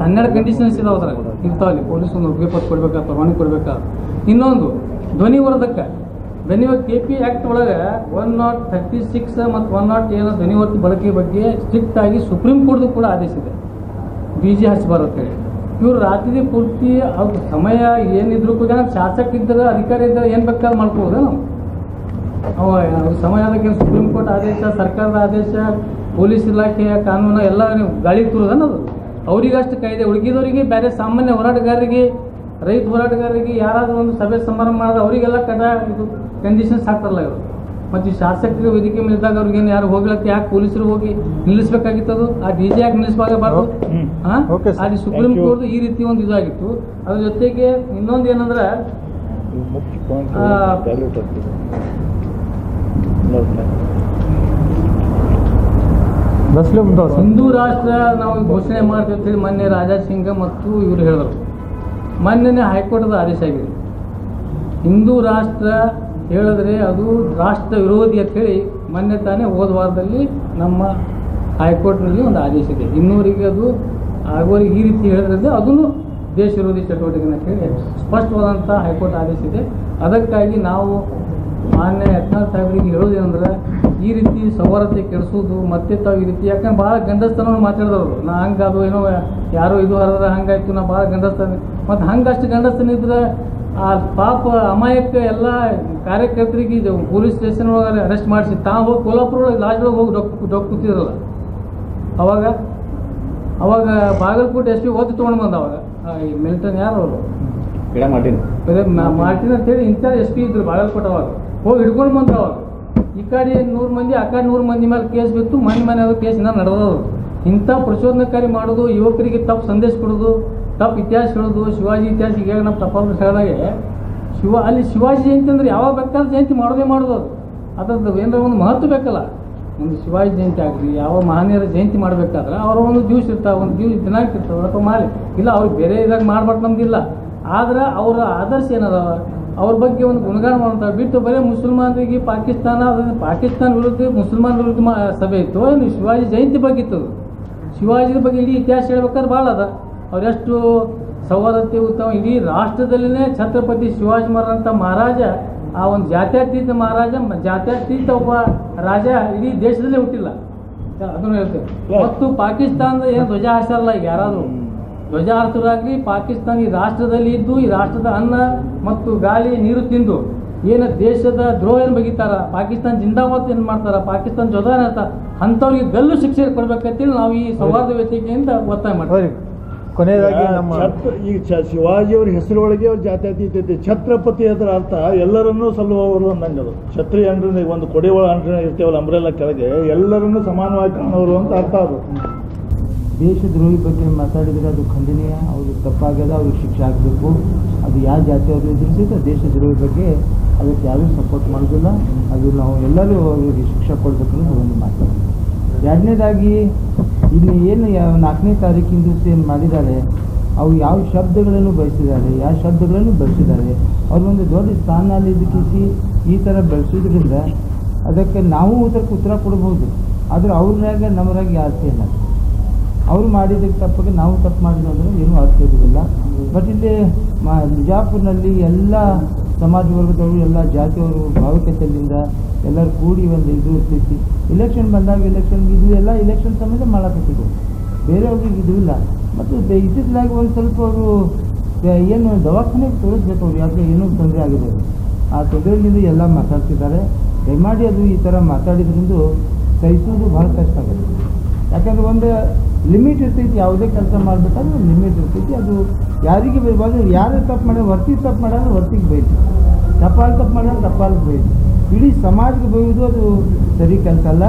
C: 12 ಕಂಡೀಷನ್ಸ್ ಇದಾವೆ ಅದ್ರಾಗ ಇರ್ತಾವಲ್ಲಿ. ಪೊಲೀಸ್ ಒಂದು ಒಪ್ಪಿಗೆ ಪತ್ರ ಕೊಡ್ಬೇಕಾ, ಪರವಾನಗಿ ಕೊಡ್ಬೇಕಾ. ಇನ್ನೊಂದು ಧ್ವನಿವರ್ಧಕ KP ಆ್ಯಕ್ಟ್ ಒಳಗೆ 136 ಮತ್ತು 107 ಧ್ವನಿವರ್ಧಕ ಬಳಕೆ ಬಗ್ಗೆ ಸ್ಟ್ರಿಕ್ಟ್ ಆಗಿ ಸುಪ್ರೀಂ ಕೋರ್ಟ್ದು ಕೂಡ ಆದೇಶ ಇದೆ, BG ಹಚ್ಚಬಾರ್ದು ಅಂತೇಳಿ. ಇವರು ರಾತ್ರಿ ಪೂರ್ತಿ ಅವ್ರ ಸಮಯ ಏನಿದ್ರು ಕೂಡ ಶಾಸಕ ಇದ್ದರೆ ಅಧಿಕಾರಿ ಇದ್ದರೆ ಏನು ಬೇಕಾದ್ರೂ ಮಾಡ್ಕೋಬೋದು. ನಾವು ಅವ್ರ ಸಮಯ ಅದಕ್ಕೆ ಸುಪ್ರೀಂ ಕೋರ್ಟ್ ಆದೇಶ, ಸರ್ಕಾರದ ಆದೇಶ, ಪೊಲೀಸ್ ಇಲಾಖೆಯ ಕಾನೂನು ಎಲ್ಲ ನೀವು ಗಾಳಿ ತೂರೋದನ್ನೋದು ಅವರಿಗಷ್ಟು ಕಾಯ್ದೆ. ಉಳಿದವರಿಗೆ ಬೇರೆ ಸಾಮಾನ್ಯ ಹೋರಾಟಗಾರರಿಗೆ, ರೈತ ಹೋರಾಟಗಾರರಿಗೆ ಯಾರಾದರೂ ಒಂದು ಸಭೆ ಸಮಾರಂಭ ಮಾಡಿದ್ರೆ ಅವರಿಗೆಲ್ಲ ಇದು ಕಂಡೀಷನ್ಸ್ ಹಾಕ್ತಾರಲ್ಲ ಇವರು. ಮತ್ತು ಈ ಶಾಸಕರಿಗೆ ವೇದಿಕೆ ಮೇಲೆ ಇದ್ದಾಗ ಅವ್ರಿಗೇನು ಯಾರು ಹೋಗ್ಲಕ್ಕೆ ಯಾಕೆ ಪೊಲೀಸರು ಹೋಗಿ ನಿಲ್ಲಿಸ್ಬೇಕಾಗಿತ್ತದು? ಆ DJ ಯಾಕೆ ನಿಲ್ಲಿಸಬಾರದು? ಅಲ್ಲಿ ಸುಪ್ರೀಂ ಕೋರ್ಟ್ ಈ ರೀತಿ ಒಂದು ಇದಾಗಿತ್ತು. ಅದ್ರ ಜೊತೆಗೆ ಇನ್ನೊಂದು ಏನಂದ್ರೆ, ಹಿಂದೂ ರಾಷ್ಟ್ರ ನಾವು ಘೋಷಣೆ ಮಾಡ್ತೀವಿ ಮೊನ್ನೆ ರಾಜಾ ಸಿಂಗ್ ಮತ್ತು ಇವರು ಹೇಳಿದ್ರು. ಮೊನ್ನೆ ಹೈಕೋರ್ಟ್ದ ಆದೇಶ ಆಗಿದೆ, ಹಿಂದೂ ರಾಷ್ಟ್ರ ಹೇಳಿದ್ರೆ ಅದು ರಾಷ್ಟ್ರ ವಿರೋಧಿ ಅಂತ ಹೇಳಿ ಮೊನ್ನೆ ತಾನೇ ಹೋದ ವಾರದಲ್ಲಿ ನಮ್ಮ ಹೈಕೋರ್ಟ್ನಲ್ಲಿ ಒಂದು ಆದೇಶ ಇದೆ. ಇನ್ನೂರಿಗೆ ಅದು ಆಗೋರಿಗೆ ಈ ರೀತಿ ಹೇಳಿದ್ರೆ ಅದನ್ನು ದೇಶ ವಿರೋಧಿ ಚಟುವಟಿಕೆ ಅಂತ ಹೇಳಿ ಸ್ಪಷ್ಟವಾದಂಥ ಹೈಕೋರ್ಟ್ ಆದೇಶ ಇದೆ. ಅದಕ್ಕಾಗಿ ನಾವು ಮಾನ್ಯ ಯತ್ನಾಳ್ ಸಾಹೇಬರಿಗೆ ಹೇಳೋದೇನೆಂದ್ರೆ, ಈ ರೀತಿ ಸೌಹಾರ್ದತೆ ಕೆಡಿಸೋದು ಮತ್ತೆ ತಾವು ಈ ರೀತಿ, ಯಾಕಂದ್ರೆ ಭಾಳ ಗಂಡಸ್ತನವನ್ನು ಮಾತಾಡಿದವರು. ನಾ ಹಂಗೆ ಅದು ಏನೋ ಯಾರೋ ಇದು ಹರಿದ್ರೆ ಹಂಗಾಯ್ತು, ನಾ ಭಾಳ ಗಂಡಸ್ತನ. ಮತ್ತು ಹಂಗಷ್ಟು ಗಂಡಸ್ತನ ಇದ್ರೆ ಆ ಪಾಪ ಅಮಾಯಕ ಎಲ್ಲ ಕಾರ್ಯಕರ್ತರಿಗೆ ಇದು ಪೊಲೀಸ್ ಸ್ಟೇಷನ್ ಒಳಗೆ ಅರೆಸ್ಟ್ ಮಾಡಿಸಿ ತಾವು ಹೋಗಿ ಕೋಲ್ಹಾಪುರ ಒಳಗೆ ಲಾಡ್ಜ್ ಒಳಗೆ ಹೋಗಿ ಡೊಕ್ಕ ಕೂತಿದ್ರಲ್ಲ. ಅವಾಗ ಬಾಗಲಕೋಟೆ SP ಓದಿ ತೊಗೊಂಡು ಬಂದ. ಅವಾಗ ಈ ಮಿಲ್ಟನ್ ಯಾರು ಅವರು
F: ಗಿಡ ಮಾಡೀನಿ
C: ಬರೀ ಮಾರ್ಟಿನ್ ಅಂತೇಳಿ ಇಂಥ ಎಸ್ ಪಿ ಇದ್ರು ಬಾಗಲಕೋಟೆ ಅವಾಗ ಹೋಗಿ ಹಿಡ್ಕೊಂಡು ಬಂದ್ರು ಅವಾಗ ಈ ಕಡೆ 100 ಮಂದಿ ಆ ಕಡೆ 100 ಮಂದಿ ಮೇಲೆ ಕೇಸ್ ಬಿತ್ತು ಮನೆ ಅದು ಕೇಸ್ ಇನ್ನ ನಡೆದವರು ಇಂಥ ಪ್ರಚೋದನಕಾರಿ ಮಾಡೋದು ಯುವಕರಿಗೆ ತಪ್ಪು ಸಂದೇಶ ಕೊಡೋದು ತಪ್ಪು ಇತಿಹಾಸ ಹೇಳೋದು ಶಿವಾಜಿ ಇತಿಹಾಸ ಈಗ ನಮ್ಮ ತಪ್ಪಾಗಿ ಹೇಳಿದಾಗೆ ಅಲ್ಲಿ ಶಿವಾಜಿ ಜಯಂತಿ ಅಂದ್ರೆ ಯಾವಾಗ ಬೇಕಾದ್ರೆ ಜಯಂತಿ ಮಾಡೋದು ಅದ್ರದ್ದು ಏನಾರ ಒಂದು ಮಹತ್ವ ಬೇಕಲ್ಲ. ಒಂದು ಶಿವಾಜಿ ಜಯಂತಿ ಆಗಲಿ ಯಾವ ಮಹನೀಯರ ಜಯಂತಿ ಮಾಡಬೇಕಾದ್ರೆ ಅವರ ಒಂದು ದಿವಸ ಇರ್ತಾವೆ, ಒಂದು ದಿನಾಂಕ ಇರ್ತಾವೆ ಅಥವಾ ಮಾಡಿ ಇಲ್ಲ ಅವ್ರಿಗೆ ಬೇರೆ ಇದಾಗ ಮಾಡ್ಬಾರ್ದು ನಮ್ದಿಲ್ಲ. ಆದ್ರೆ ಅವರ ಆದರ್ಶ ಏನದಾವ ಅವ್ರ ಬಗ್ಗೆ ಒಂದು ಗುಣಗಾನ ಮಾಡ್ತಾರೆ ಬಿಟ್ಟು ಬರೀ ಮುಸಲ್ಮಾನರಿಗೆ ಪಾಕಿಸ್ತಾನ ವಿರುದ್ಧ ಮುಸಲ್ಮಾನ ವಿರುದ್ಧ ಸಭೆ ಇತ್ತು. ಏನು ಶಿವಾಜಿ ಜಯಂತಿ ಬಗ್ಗೆ ಇತ್ತು. ಶಿವಾಜಿ ಬಗ್ಗೆ ಇಡೀ ಇತಿಹಾಸ ಹೇಳ್ಬೇಕಾದ್ರೆ ಭಾಳ ಅದ. ಅವರೆಷ್ಟು ಸೌಹಾರ್ದತೆ ಉತ್ತಮ ಇಡೀ ರಾಷ್ಟ್ರದಲ್ಲೇ ಛತ್ರಪತಿ ಶಿವಾಜಿ ಮಹಾರಾಜ ಆ ಒಂದು ಜಾತ್ಯತೀತ ಮಹಾರಾಜ, ಜಾತ್ಯತೀತ ಒಬ್ಬ ರಾಜ ಇಡೀ ದೇಶದಲ್ಲೇ ಹುಟ್ಟಿಲ್ಲ ಅದನ್ನು ಹೇಳ್ತೇವೆ. ಮತ್ತು ಪಾಕಿಸ್ತಾನದ ಏನು ಧ್ವಜ ಹಾರಿಸಲ್ಲ ಈಗ ಯಾರಾದರೂ ಧ್ವಜ ಹಾರಿಸೋರಾಗಲಿ ಪಾಕಿಸ್ತಾನ ಈ ರಾಷ್ಟ್ರದಲ್ಲಿ ಇದ್ದು ಈ ರಾಷ್ಟ್ರದ ಅನ್ನ ಮತ್ತು ಗಾಳಿ ನೀರು ತಿಂದು ಏನು ದೇಶದ ದ್ರೋಹ ಏನು ಬಗೀತಾರ, ಪಾಕಿಸ್ತಾನ ಜಿಂದಾಬಾದ್ ಏನು ಮಾಡ್ತಾರ, ಪಾಕಿಸ್ತಾನ ಜೊತೆ ಇರ್ತಾರ, ಅಂಥವ್ರಿಗೆ ಗಲ್ಲು ಶಿಕ್ಷೆ ಕೊಡ್ಬೇಕಂತೇಳಿ ನಾವು ಈ ಸೌಹಾರ್ದ ವೇದಿಕೆಯಿಂದ ಒತ್ತಾಯ ಮಾಡ್ತೀವಿ.
B: ಕೊನೆಯದಾಗಿ ನಮ್ಮ
D: ಈಗ ಶಿವಾಜಿಯವ್ರ ಹೆಸರೊಳಗೆ ಅವ್ರ ಜಾತ್ಯತೀತತೆ ಛತ್ರಪತಿ ಅದರ ಅರ್ಥ ಎಲ್ಲರನ್ನೂ ಸಲ್ಲುವವರು ಅಂದಂಗದು. ಛತ್ರಿ ಅಂಡ್ರೆ ಒಂದು ಕೊಡೆಗಳ ಅಂಡ್ರೆ ಇರ್ತೇವಲ್ಲ ಅಂಬ್ರೆಲ್ಲ ಕೆಳಗೆ ಎಲ್ಲರನ್ನೂ ಸಮಾನವಾಗಿ ಕಾಣೋರು ಅಂತ ಅರ್ಥ ಅದು.
G: ದೇಶದ್ರೋಹಿ ಬಗ್ಗೆ ಮಾತಾಡಿದರೆ ಅದು ಖಂಡನೀಯ, ಅವ್ರಿಗೆ ತಪ್ಪಾಗ್ಯದ, ಅವ್ರಿಗೆ ಶಿಕ್ಷೆ ಆಗಬೇಕು. ಅದು ಯಾವ ಜಾತಿಯವರು ಎದುರಿಸಿದ್ರೆ ದೇಶದ್ರೋಹಿ ಬಗ್ಗೆ ಅದಕ್ಕೆ ಯಾರೂ ಸಪೋರ್ಟ್ ಮಾಡೋದಿಲ್ಲ. ಅದು ನಾವು ಎಲ್ಲರೂ ಅವರಿಗೆ ಶಿಕ್ಷೆ ಕೊಡಬೇಕು ಅನ್ನೋದು ಒಂದು ಮಾತು. ಎರಡನೇದಾಗಿ ಇನ್ನು ಏನು 4ನೇ ತಾರೀಕಿನ ದಿವಸ ಏನು ಮಾಡಿದ್ದಾರೆ ಅವ್ರು ಯಾವ ಶಬ್ದಗಳನ್ನು ಬಳಸಿದ್ದಾರೆ, ಯಾವ ಶಬ್ದಗಳನ್ನು ಬಳಸಿದ್ದಾರೆ, ಅವ್ರೊಂದು ದೊಡ್ಡ ಸ್ಥಾನದಲ್ಲಿ ಇದಕ್ಕಿಸಿ ಈ ಥರ ಬಳಸೋದ್ರಿಂದ ಅದಕ್ಕೆ ನಾವು ಅದಕ್ಕೆ ಉತ್ತರ ಕೊಡ್ಬೋದು. ಆದರೆ ಅವ್ರಾಗ ನಮ್ಮರಾಗ ಯಾರು ಇಲ್ಲ. ಅವ್ರು ಮಾಡಿದ್ದಕ್ಕೆ ತಪ್ಪಿಗೆ ನಾವು ತಪ್ಪು ಮಾಡಿದ್ರೆ ಏನೂ ಅರ್ಥ ಇರೋದಿಲ್ಲ. ಬಟ್ ಇಲ್ಲಿ ಬಿಜಾಪುರ್ನಲ್ಲಿ ಎಲ್ಲ ಸಮಾಜ ವರ್ಗದವರು ಎಲ್ಲ ಜಾತಿಯವರು ಭಾವೈಕ್ಯತೆಯಿಂದ ಎಲ್ಲರೂ ಕೂಡಿ ಒಂದು ಇದು ಇರ್ತೈತಿ. ಎಲೆಕ್ಷನ್ ಬಂದಾಗ ಇದು ಎಲ್ಲ ಎಲೆಕ್ಷನ್ ಸಂಬಂಧ ಮಾಡಕತ್ತಿದ್ರು, ಬೇರೆಯವ್ರಿಗೆ ಇದು ಇಲ್ಲ. ಮತ್ತು ಇತ್ತಿತ್ತಲಾಗಿ ಒಂದು ಸ್ವಲ್ಪ ಅವರು ಏನು ದವಾಖಾನೆಗೆ ತೋರಿಸ್ಬೇಕು ಅವ್ರು, ಯಾಕೆ ಏನೂ ತೊಂದರೆ ಆಗಿದೆ. ಆ ತೊಂದರೆಯಿಂದ ಎಲ್ಲ ಮಾತಾಡ್ತಿದ್ದಾರೆ. ದಯಮಾಡಿ ಅದು ಈ ಥರ ಮಾತಾಡಿದ್ರಿಂದ ಸಹಿಸೋದು ಭಾಳ ಕಷ್ಟ ಆಗುತ್ತೆ. ಯಾಕಂದರೆ ಒಂದು ಲಿಮಿಟ್ ಇರ್ತೈತಿ, ಯಾವುದೇ ಕೆಲಸ ಮಾಡಬೇಕಾದ್ರೆ ಒಂದು ಲಿಮಿಟ್ ಇರ್ತೈತಿ. ಅದು ಯಾರಿಗೆ ಬೈಬಾರ್ದು. ಯಾರು ತಪ್ಪು ಮಾಡೋದು ತಪ್ಪು ಮಾಡೋದು ವರ್ತಿಗೆ ಬೈದು, ತಪ್ಪಾಗಿ ಮಾಡೋದು ತಪ್ಪಾಗಿ ಬೈದು. ಇಡೀ ಸಮಾಜಕ್ಕೆ ಬೈಯೋದು ಅದು ಸರಿ ಕೆಲಸ ಅಲ್ಲ.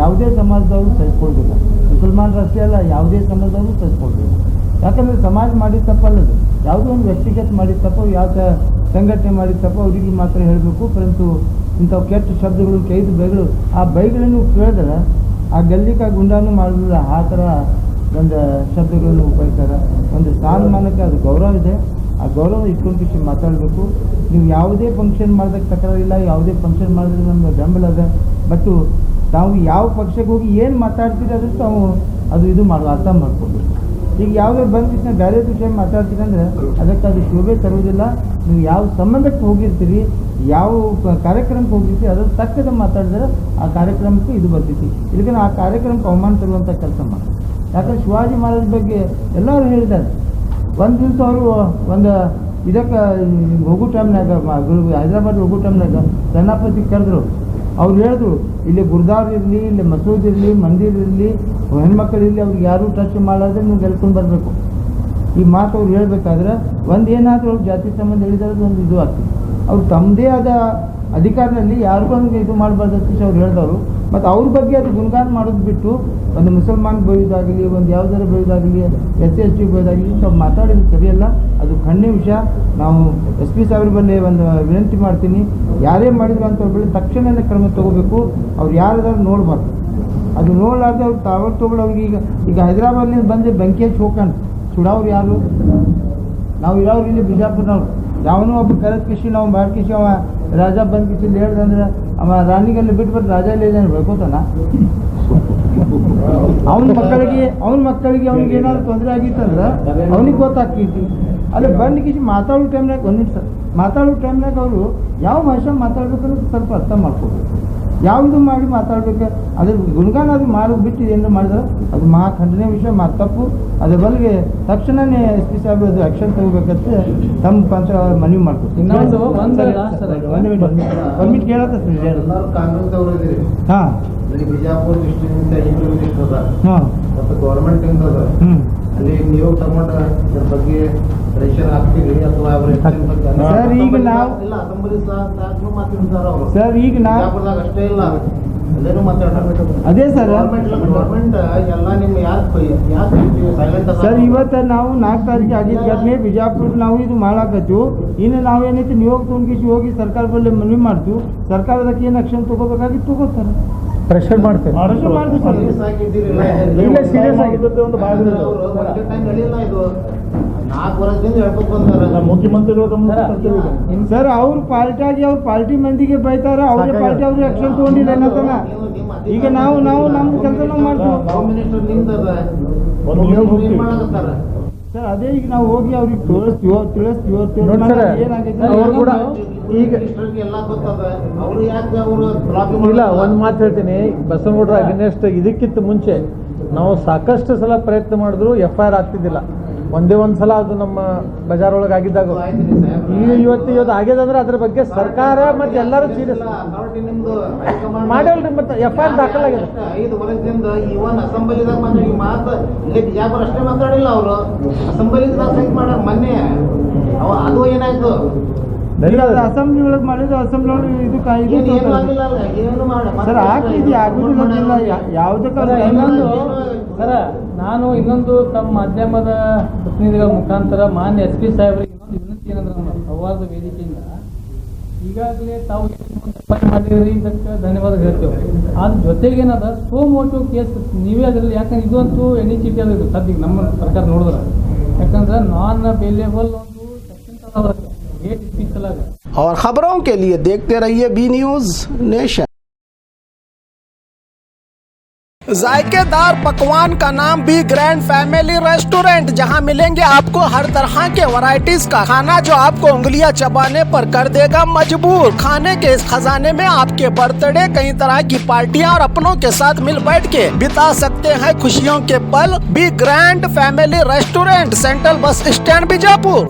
G: ಯಾವುದೇ ಸಮಾಜದವರು ಸಹಿಸ್ಕೊಳ್ಬೇಕ, ಮುಸಲ್ಮಾನರು ಅಷ್ಟೇ ಅಲ್ಲ, ಯಾವುದೇ ಸಮಾಜದವರು ಸಹಿಸ್ಕೊಳ್ಬೇಕು. ಯಾಕಂದರೆ ಸಮಾಜ ಮಾಡಿದ ತಪ್ಪಲ್ಲದು, ಯಾವುದೋ ಒಂದು ವ್ಯಕ್ತಿಗತ ಮಾಡಿದ ತಪ್ಪು, ಯಾವ ಸಂಘಟನೆ ಮಾಡಿದ ತಪ್ಪು ಅವರಿಗೆ ಮಾತ್ರ ಹೇಳಬೇಕು. ಪರಂತು ಇಂಥವು ಕೆಟ್ಟ ಶಬ್ದಗಳು, ಕೈದು ಬೈಗಳು, ಆ ಬೈಗಳನ್ನು ಕೇಳಿದ್ರೆ ಆ ಗಲ್ಲಿಕ ಗುಂಡಾನು ಮಾಡೋದಿಲ್ಲ. ಆ ಥರ ಒಂದು ಶಬ್ದಗಳನ್ನು ಉಪಯೋಗಿಸ್ತಾರೆ. ಒಂದು ಸ್ಥಾನಮಾನಕ್ಕೆ ಅದು ಗೌರವ ಇದೆ, ಆ ಗೌರವ ಇಟ್ಕೊಂಡು ಮಾತಾಡಬೇಕು. ನೀವು ಯಾವುದೇ ಫಂಕ್ಷನ್ ಮಾಡೋದಕ್ಕೆ ತಕರಾರಿಲ್ಲ, ಯಾವುದೇ ಫಂಕ್ಷನ್ ಮಾಡಿದ್ರೆ ನಮ್ಗೆ ಬೆಂಬಲ ಇದೆ. ಬಟ್ ನಾವು ಯಾವ ಪಕ್ಷಕ್ಕೆ ಹೋಗಿ ಏನು ಮಾತಾಡ್ತೀರಿ ಅದಕ್ಕೆ ನಾವು ಅದು ಇದು ಅರ್ಥ ಮಾಡ್ಕೊಳ್ಬೇಕು. ಈಗ ಯಾವುದೇ ಬಂದ ಬೇರೆ ವಿಷಯ ಮಾತಾಡ್ತೀರಿ ಅಂದರೆ ಅದಕ್ಕೆ ಅದು ಶೋಭೆ ತರುವುದಿಲ್ಲ. ನೀವು ಯಾವ ಸಂಬಂಧಕ್ಕೆ ಹೋಗಿರ್ತೀರಿ, ಯಾವ ಕಾರ್ಯಕ್ರಮಕ್ಕೆ ಹೋಗಿರ್ತೀರಿ ಅದ್ರ ತಕ್ಕದ ಮಾತಾಡಿದ್ರೆ ಆ ಕಾರ್ಯಕ್ರಮಕ್ಕೆ ಇದು ಬರ್ತೈತಿ. ಇದಕ್ಕೆ ಆ ಕಾರ್ಯಕ್ರಮಕ್ಕೆ ಅವಮಾನ ತರುವಂಥ ಕೆಲಸ ಮಾಡಿ. ಯಾಕಂದ್ರೆ ಶಿವಾಜಿ ಮಹಾರಾಜ್ ಬಗ್ಗೆ ಎಲ್ಲರೂ ಹೇಳಿದ್ದಾರೆ. ಒಂದು ದಿವಸ ಅವರು ಒಂದು ಇದಕ್ಕೆ ಹೋಗೋ ಟೈಮ್ನಾಗ ಹೈದರಾಬಾದ್ ಹೋಗೋ ಟೈಮ್ನಾಗ ಸೇನಾಪತಿ ಕರೆದ್ರು. ಅವ್ರು ಹೇಳಿದ್ರು ಇಲ್ಲಿ ಗುರುದಾರ್ ಇರಲಿ, ಇಲ್ಲಿ ಮಸೂದ್ ಇರಲಿ, ಮಂದಿರ್ ಇರಲಿ, ಹೆಣ್ಮಕ್ಳಿರಲಿ, ಅವ್ರಿಗೆ ಯಾರೂ ಟಚ್ ಮಾಡೋದ್ರೆ ನೀವು ಗೆಲ್ಕೊಂಡು ಬರಬೇಕು. ಈ ಮಾತು ಅವ್ರು ಹೇಳಬೇಕಾದ್ರೆ ಒಂದು ಏನಾದರೂ ಅವ್ರು ಜಾತಿ ಸಂಬಂಧ ಹೇಳಿದ್ರೆ ಒಂದು ಇದು ಆಗ್ತದೆ. ಅವ್ರು ತಮ್ಮದೇ ಆದ ಅಧಿಕಾರದಲ್ಲಿ ಯಾರಿಗೊಂದು ಇದು ಮಾಡಬಾರ್ದು ಅಂತ ಅವ್ರು ಹೇಳಿದವರು. ಮತ್ತು ಅವ್ರ ಬಗ್ಗೆ ಅದು ಗುಣಗಾನ ಮಾಡೋದು ಬಿಟ್ಟು ಒಂದು ಮುಸಲ್ಮಾನ್ ಬೈಯೋದಾಗಲಿ, ಒಂದು ಯಾವುದಾರ ಬೈಯೋದಾಗಲಿ, SC/ST ಬೈಯೋದಾಗಲಿ ತಾವು ಮಾತಾಡಿದ್ದು ಸರಿಯಲ್ಲ. ಅದು ಖಂಡನೀಯ ವಿಷಯ. ನಾವು SP ಸಾಹೇಬ್ರ ಬಳಿ ಒಂದು ವಿನಂತಿ ಮಾಡ್ತೀನಿ, ಯಾರೇ ಮಾಡಿದ್ರು ಅಂತ ಬಳಿ ತಕ್ಷಣವೇ ಕ್ರಮ ತೊಗೋಬೇಕು. ಅವ್ರು ಯಾರಾದ್ರೂ ನೋಡಬಾರ್ದು. ಅದು ನೋಡಲಾರ್ದೆ ಅವ್ರು ತಾವರು ತೊಗೊಳ್ಳೋ ಅವ್ರಿಗೆ ಈಗ ಹೈದರಾಬಾದ್ನಿಂದ ಬಂದು ಬೆಂಕಿ ಹಚ್ಚಿ ಹೋಗ್ಕೊಂಡು ಸುಡೋರು ಯಾರು? ನಾವು ಇರೋರು ಇಲ್ಲಿ ಬಿಜಾಪುರ್ನವ್ರು. ಯಾವನೋ ಒಬ್ಬ ಕರೆದ್ ಕಿಶಿ ನಾವು ಮಾಡ್ಕಿಸಿ ಅವ ರಾಜ ಬಂದ್ ಕಿಶಿ ಹೇಳ್ದಂದ್ರೆ ಅವ ರಾಣಿಗಲ್ಲಿ ಬಿಟ್ಬಿಟ್ಟು ರಾಜ ಇಲ್ಲ ಬೆಳ್ಕೋತಾನ. ಅವನ ಮಕ್ಕಳಿಗೆ ಅವ್ನಿಗೆ ಏನಾದ್ರು ತೊಂದರೆ ಆಗಿತ್ತಂದ್ರೆ ಅವ್ನಿಗೆ ಗೊತ್ತಾಗ್ತೈತಿ. ಅಲ್ಲಿ ಬಂದು ಕಿಶಿ ಮಾತಾಡೋ ಟೈಮ್ನಾಗ ಮಾತಾಡೋ ಟೈಮ್ನಾಗ ಅವರು ಯಾವ ಭಾಷೆ ಮಾತಾಡ್ಬೇಕನ್ನೋದು ಸ್ವಲ್ಪ ಅರ್ಥ ಮಾಡ್ಕೋಬೇಕು. ಯಾವುದು ಮಾಡಿ ಮಾತಾಡ್ಬೇಕು, ಅದ್ರ ಗುಣಗಾನ ಅದು ಮಾಡೋದು ಬಿಟ್ಟು ಏನು ಮಾಡಿದ್ರೆ ಅದು ಮಹಾ ಖಂಡನೀಯ ವಿಷಯ, ತಪ್ಪು. ಅದ್ರ ಬಲ್ಲಿಗೆ ತಕ್ಷಣವೇ SP ಸಾಹೇಬ್ರು ಅದು ಆ್ಯಕ್ಷನ್ ತಗೋಬೇಕಂತ ತಮ್ಮ ಪಂಚ ಮನವಿ ಮಾಡ್ಕೊಡ್ತೀನಿ.
C: ಇನ್ನೊಂದು
G: ಪರ್ಮಿಟ್ ಕೇಳತ್ತೀರಿ
F: ಕಾಂಗ್ರೆಸ್ ಅವರು ಇದ್ದೀರಿ.
G: ಹಾಂ,
F: ಬಿಜಾಪುರ ಡಿಸ್ಟ್ರಿಕ್ಟ್ ಇಂದ 2 ಡಿಸ್ಟ್ರಿಕ್ಟ್ ಅದ
G: ಹಾಂ,
F: ಮತ್ತು ಗೌರ್ಮೆಂಟ್ ಇಂದ ಅದ.
H: ಅಲ್ಲಿ ನೀವು ತಗೊಂಡ ಇದ್ರ ಬಗ್ಗೆ ಪ್ರೆಷರ್ ಹಾಕ್ತೀವಿ ಅಥವಾ ಅವ್ರ ಎಲೆಕ್ಷನ್ ಬಗ್ಗೆ
G: ಸರ್, ಈಗ ನಾವು-
H: ಇಲ್ಲ ಅಸೆಂಬ್ಲಿ ಮಾತಾಡ್ತಾರೆ ಅವರು
G: ಸರ್ ಈಗ
H: ಬಿಜಾಪುರದಾಗ ಅಷ್ಟೇ ಇಲ್ಲ ಅಲ್ಲೇನು ಮಾತಾಡ್ತಾರೆ.
G: ಅದೇ ಸರ್
H: ಗೌರ್ಮೆಂಟ್ ಎಲ್ಲ ನಿಮ್ ಯಾಕೆ ಸೈಲೆಂಟ್
G: ಸರ್ ಇವತ್ತು ನಾವು 4 ತಾರೀಕು ಆಗಿದ್ದ ಘಟನೆ ಬಿಜಾಪುರ ನಾವು ಇದು ಮಾಡಾಕತ್ತು. ಇನ್ನು ನಾವೇನೈತಿ ನಿಯೋಗ ತೊಗೊಂಡು ಹೋಗಿ ಸರ್ಕಾರ ಬಳಿ ಮನವಿ ಮಾಡ್ತೀವಿ. ಸರ್ಕಾರ ಅದಕ್ಕೆ ಏನು ಆಕ್ಷನ್ ತಗೋಬೇಕಾಗಿತ್ತು ತಗೋತಾರೆ.
B: ಪ್ರೆಷರ್ ಮಾಡ್ತೇವೆ.
G: ಇಲ್ಲ, serious
D: ಆಗಿದ್ದಕ್ಕೆ ಒಂದು ಭಾಗ ಇದೆ.
H: ಹೇಳಿಲ್ಲ ಇದು 4 ವರ್ಷದಿಂದ ಹೇಳ್ಬೇಕು ಬಂದಾರ.
D: ನಮ್ಮ ಮುಖ್ಯಮಂತ್ರಿಗಳು ಗಮನ ತರ್ತೇವೆ ಈಗ.
G: ಸರ್ ಅವ್ರ ಪಾರ್ಟಿಯಾಗಿ ಅವ್ರ ಪಾರ್ಟಿ ಮಂದಿಗೆ ಬೈತಾರ, ಅವ್ರ ಪಾರ್ಟಿ ಅವ್ರಿಗೆ ಆಕ್ಷನ್ ತಗೊಂಡಿಲ್ಲ ಏನಂತಾನ. ಈಗ ನಾವು ನಮ್ಮ ಕೆಲಸ ನಾವು ಮಾಡ್ತೀವಿ.
H: ಹೋಮ್ ಮಿನಿಸ್ಟರ್ ನಿಮ್ದದ
D: ಒಂದು ನಿಯೋಗ ಹೋಗ್ತೀವಿ.
H: ಮಾಡಕತ್ತಾರ.
G: ಸರ್ ಅದೇ ಈಗ ನಾವು ಹೋಗಿ ಅವ್ರಿಗೆ ತಿಳಿಸ್ತೀವೋ
B: ನೋಡಿ ಸರ್, ಅವ್ರು ಕೂಡ ಈಗ
H: ಎಲ್ಲ ಗೊತ್ತದ. ಅವ್ರು ಯಾಕೆ ಅವರು
B: ಇಲ್ಲ, ಒಂದು ಮಾತು ಹೇಳ್ತೀನಿ, ಬಸವನಗೌಡರ ಅಗೇನೆಸ್ಟ್ ಇದಕ್ಕಿಂತ ಮುಂಚೆ ನಾವು ಸಾಕಷ್ಟು ಸಲ ಪ್ರಯತ್ನ ಮಾಡಿದ್ರು FIR ಆಗ್ತಿದ್ದಿಲ್ಲ. ಒಂದೇ ಒಂದು ಸಲ ಅದು ನಮ್ಮ ಬಜಾರ್ ಒಳಗೆ ಆಗಿದ್ದಾಗ. ಈಗ ಇವತ್ತು ಆಗ್ಯದಂದ್ರೆ ಅದ್ರ ಬಗ್ಗೆ ಸರ್ಕಾರ ಮತ್ತೆ ಎಲ್ಲರೂ ಸೀರಿಯಸ್ ಮಾಡ್ಯಾವ್ರಿ. ಮತ್ತೆ FIR ದಾಖಲಾಗಿದೆ.
H: 5 ವರ್ಷದಿಂದ ಇವನ್ ಅಸೆಂಬ್ಲಿದಾಗ ಮಾತಾಡಿ ಮಾತು ಇಲ್ಲಿ ಬಿಜಾಪುರ ಅಷ್ಟೇ ಮಾತಾಡಿಲ್ಲ. ಅವರು ಅಸೆಂಬ್ಲಿದಾಗ ಸೈನ್ ಮಾಡ್ಯಾರ ಮೊನ್ನೆ. ಅದು ಏನಾಯ್ತು?
G: ಅಸೆಂಬ್ಲಿ ಒಳಗೆ ಮಾಡಿದ್ರು, ಅಸೆಂಬ್ಲಿ ಒಳಗೆ ಇದು
H: ಏನು ಆಗಿಲ್ಲ ಅಲ್ಲ, ಏನು ಮಾಡ
G: ಸರ್ ಹಾಕಿದ್ವಿ ಆಗುದಿಲ್ಲ. ಯಾವುದಕ್ಕೆ
C: ಇನ್ನೊಂದು ಸರ, ನಾನು ಇನ್ನೊಂದು ತಮ್ಮ ಮಾಧ್ಯಮದ ಪ್ರತಿನಿಧಿಗಳ ಮುಖಾಂತರ ಮಾನ್ಯ SP ಸಾಹೇಬರಿಗೆ ಇನ್ನೊಂದು ವಿನಂತಿ ಏನಂದ್ರೆ ನಮ್ಮ ಸಂವಾದ ವೇದಿಕೆಯಿಂದ ಈಗಾಗಲೇ ತಾವು ಮಾಡಿದ್ರಿ, ಇದಕ್ಕೆ ಧನ್ಯವಾದ ಹೇಳ್ತೇವೆ. ಅದ್ರ ಜೊತೆಗೆ ಏನದ ಸೋಮೋಟೋ ಕೇಸ್ ನೀವೇ ಅದರಲ್ಲಿ, ಯಾಕಂದ್ರೆ ಇದಂತೂ ಎಣ್ಣೆ ಚೀಟಿ ಅದ. ಇದು ಸದ್ಯಕ್ಕೆ ನಮ್ಮ ಸರ್ಕಾರ ನೋಡಿದ್ರೆ, ಯಾಕಂದ್ರೆ ನಾನ್ ಬೇಲೇಬಲ್ ಒಂದು ಸೆಕ್ಷನ್ ಅದ ಹೇಟ್ ಸ್ಪೀಚ್ ಅಲ್ಲ.
A: और खबरों के लिए देखते रहिए बी न्यूज नेशन। जायकेदार पकवान का नाम बी ग्रैंड फैमिली रेस्टोरेंट, जहां मिलेंगे आपको हर तरह के वैरायटीज का खाना जो आपको उंगलियां चबाने पर कर देगा मजबूर। खाने के इस खजाने में आपके बर्थडे, कई तरह की पार्टियां और अपनों के साथ मिल बैठ के बिता सकते हैं खुशियों के पल। B grand family restaurant, central bus stand Bijapur.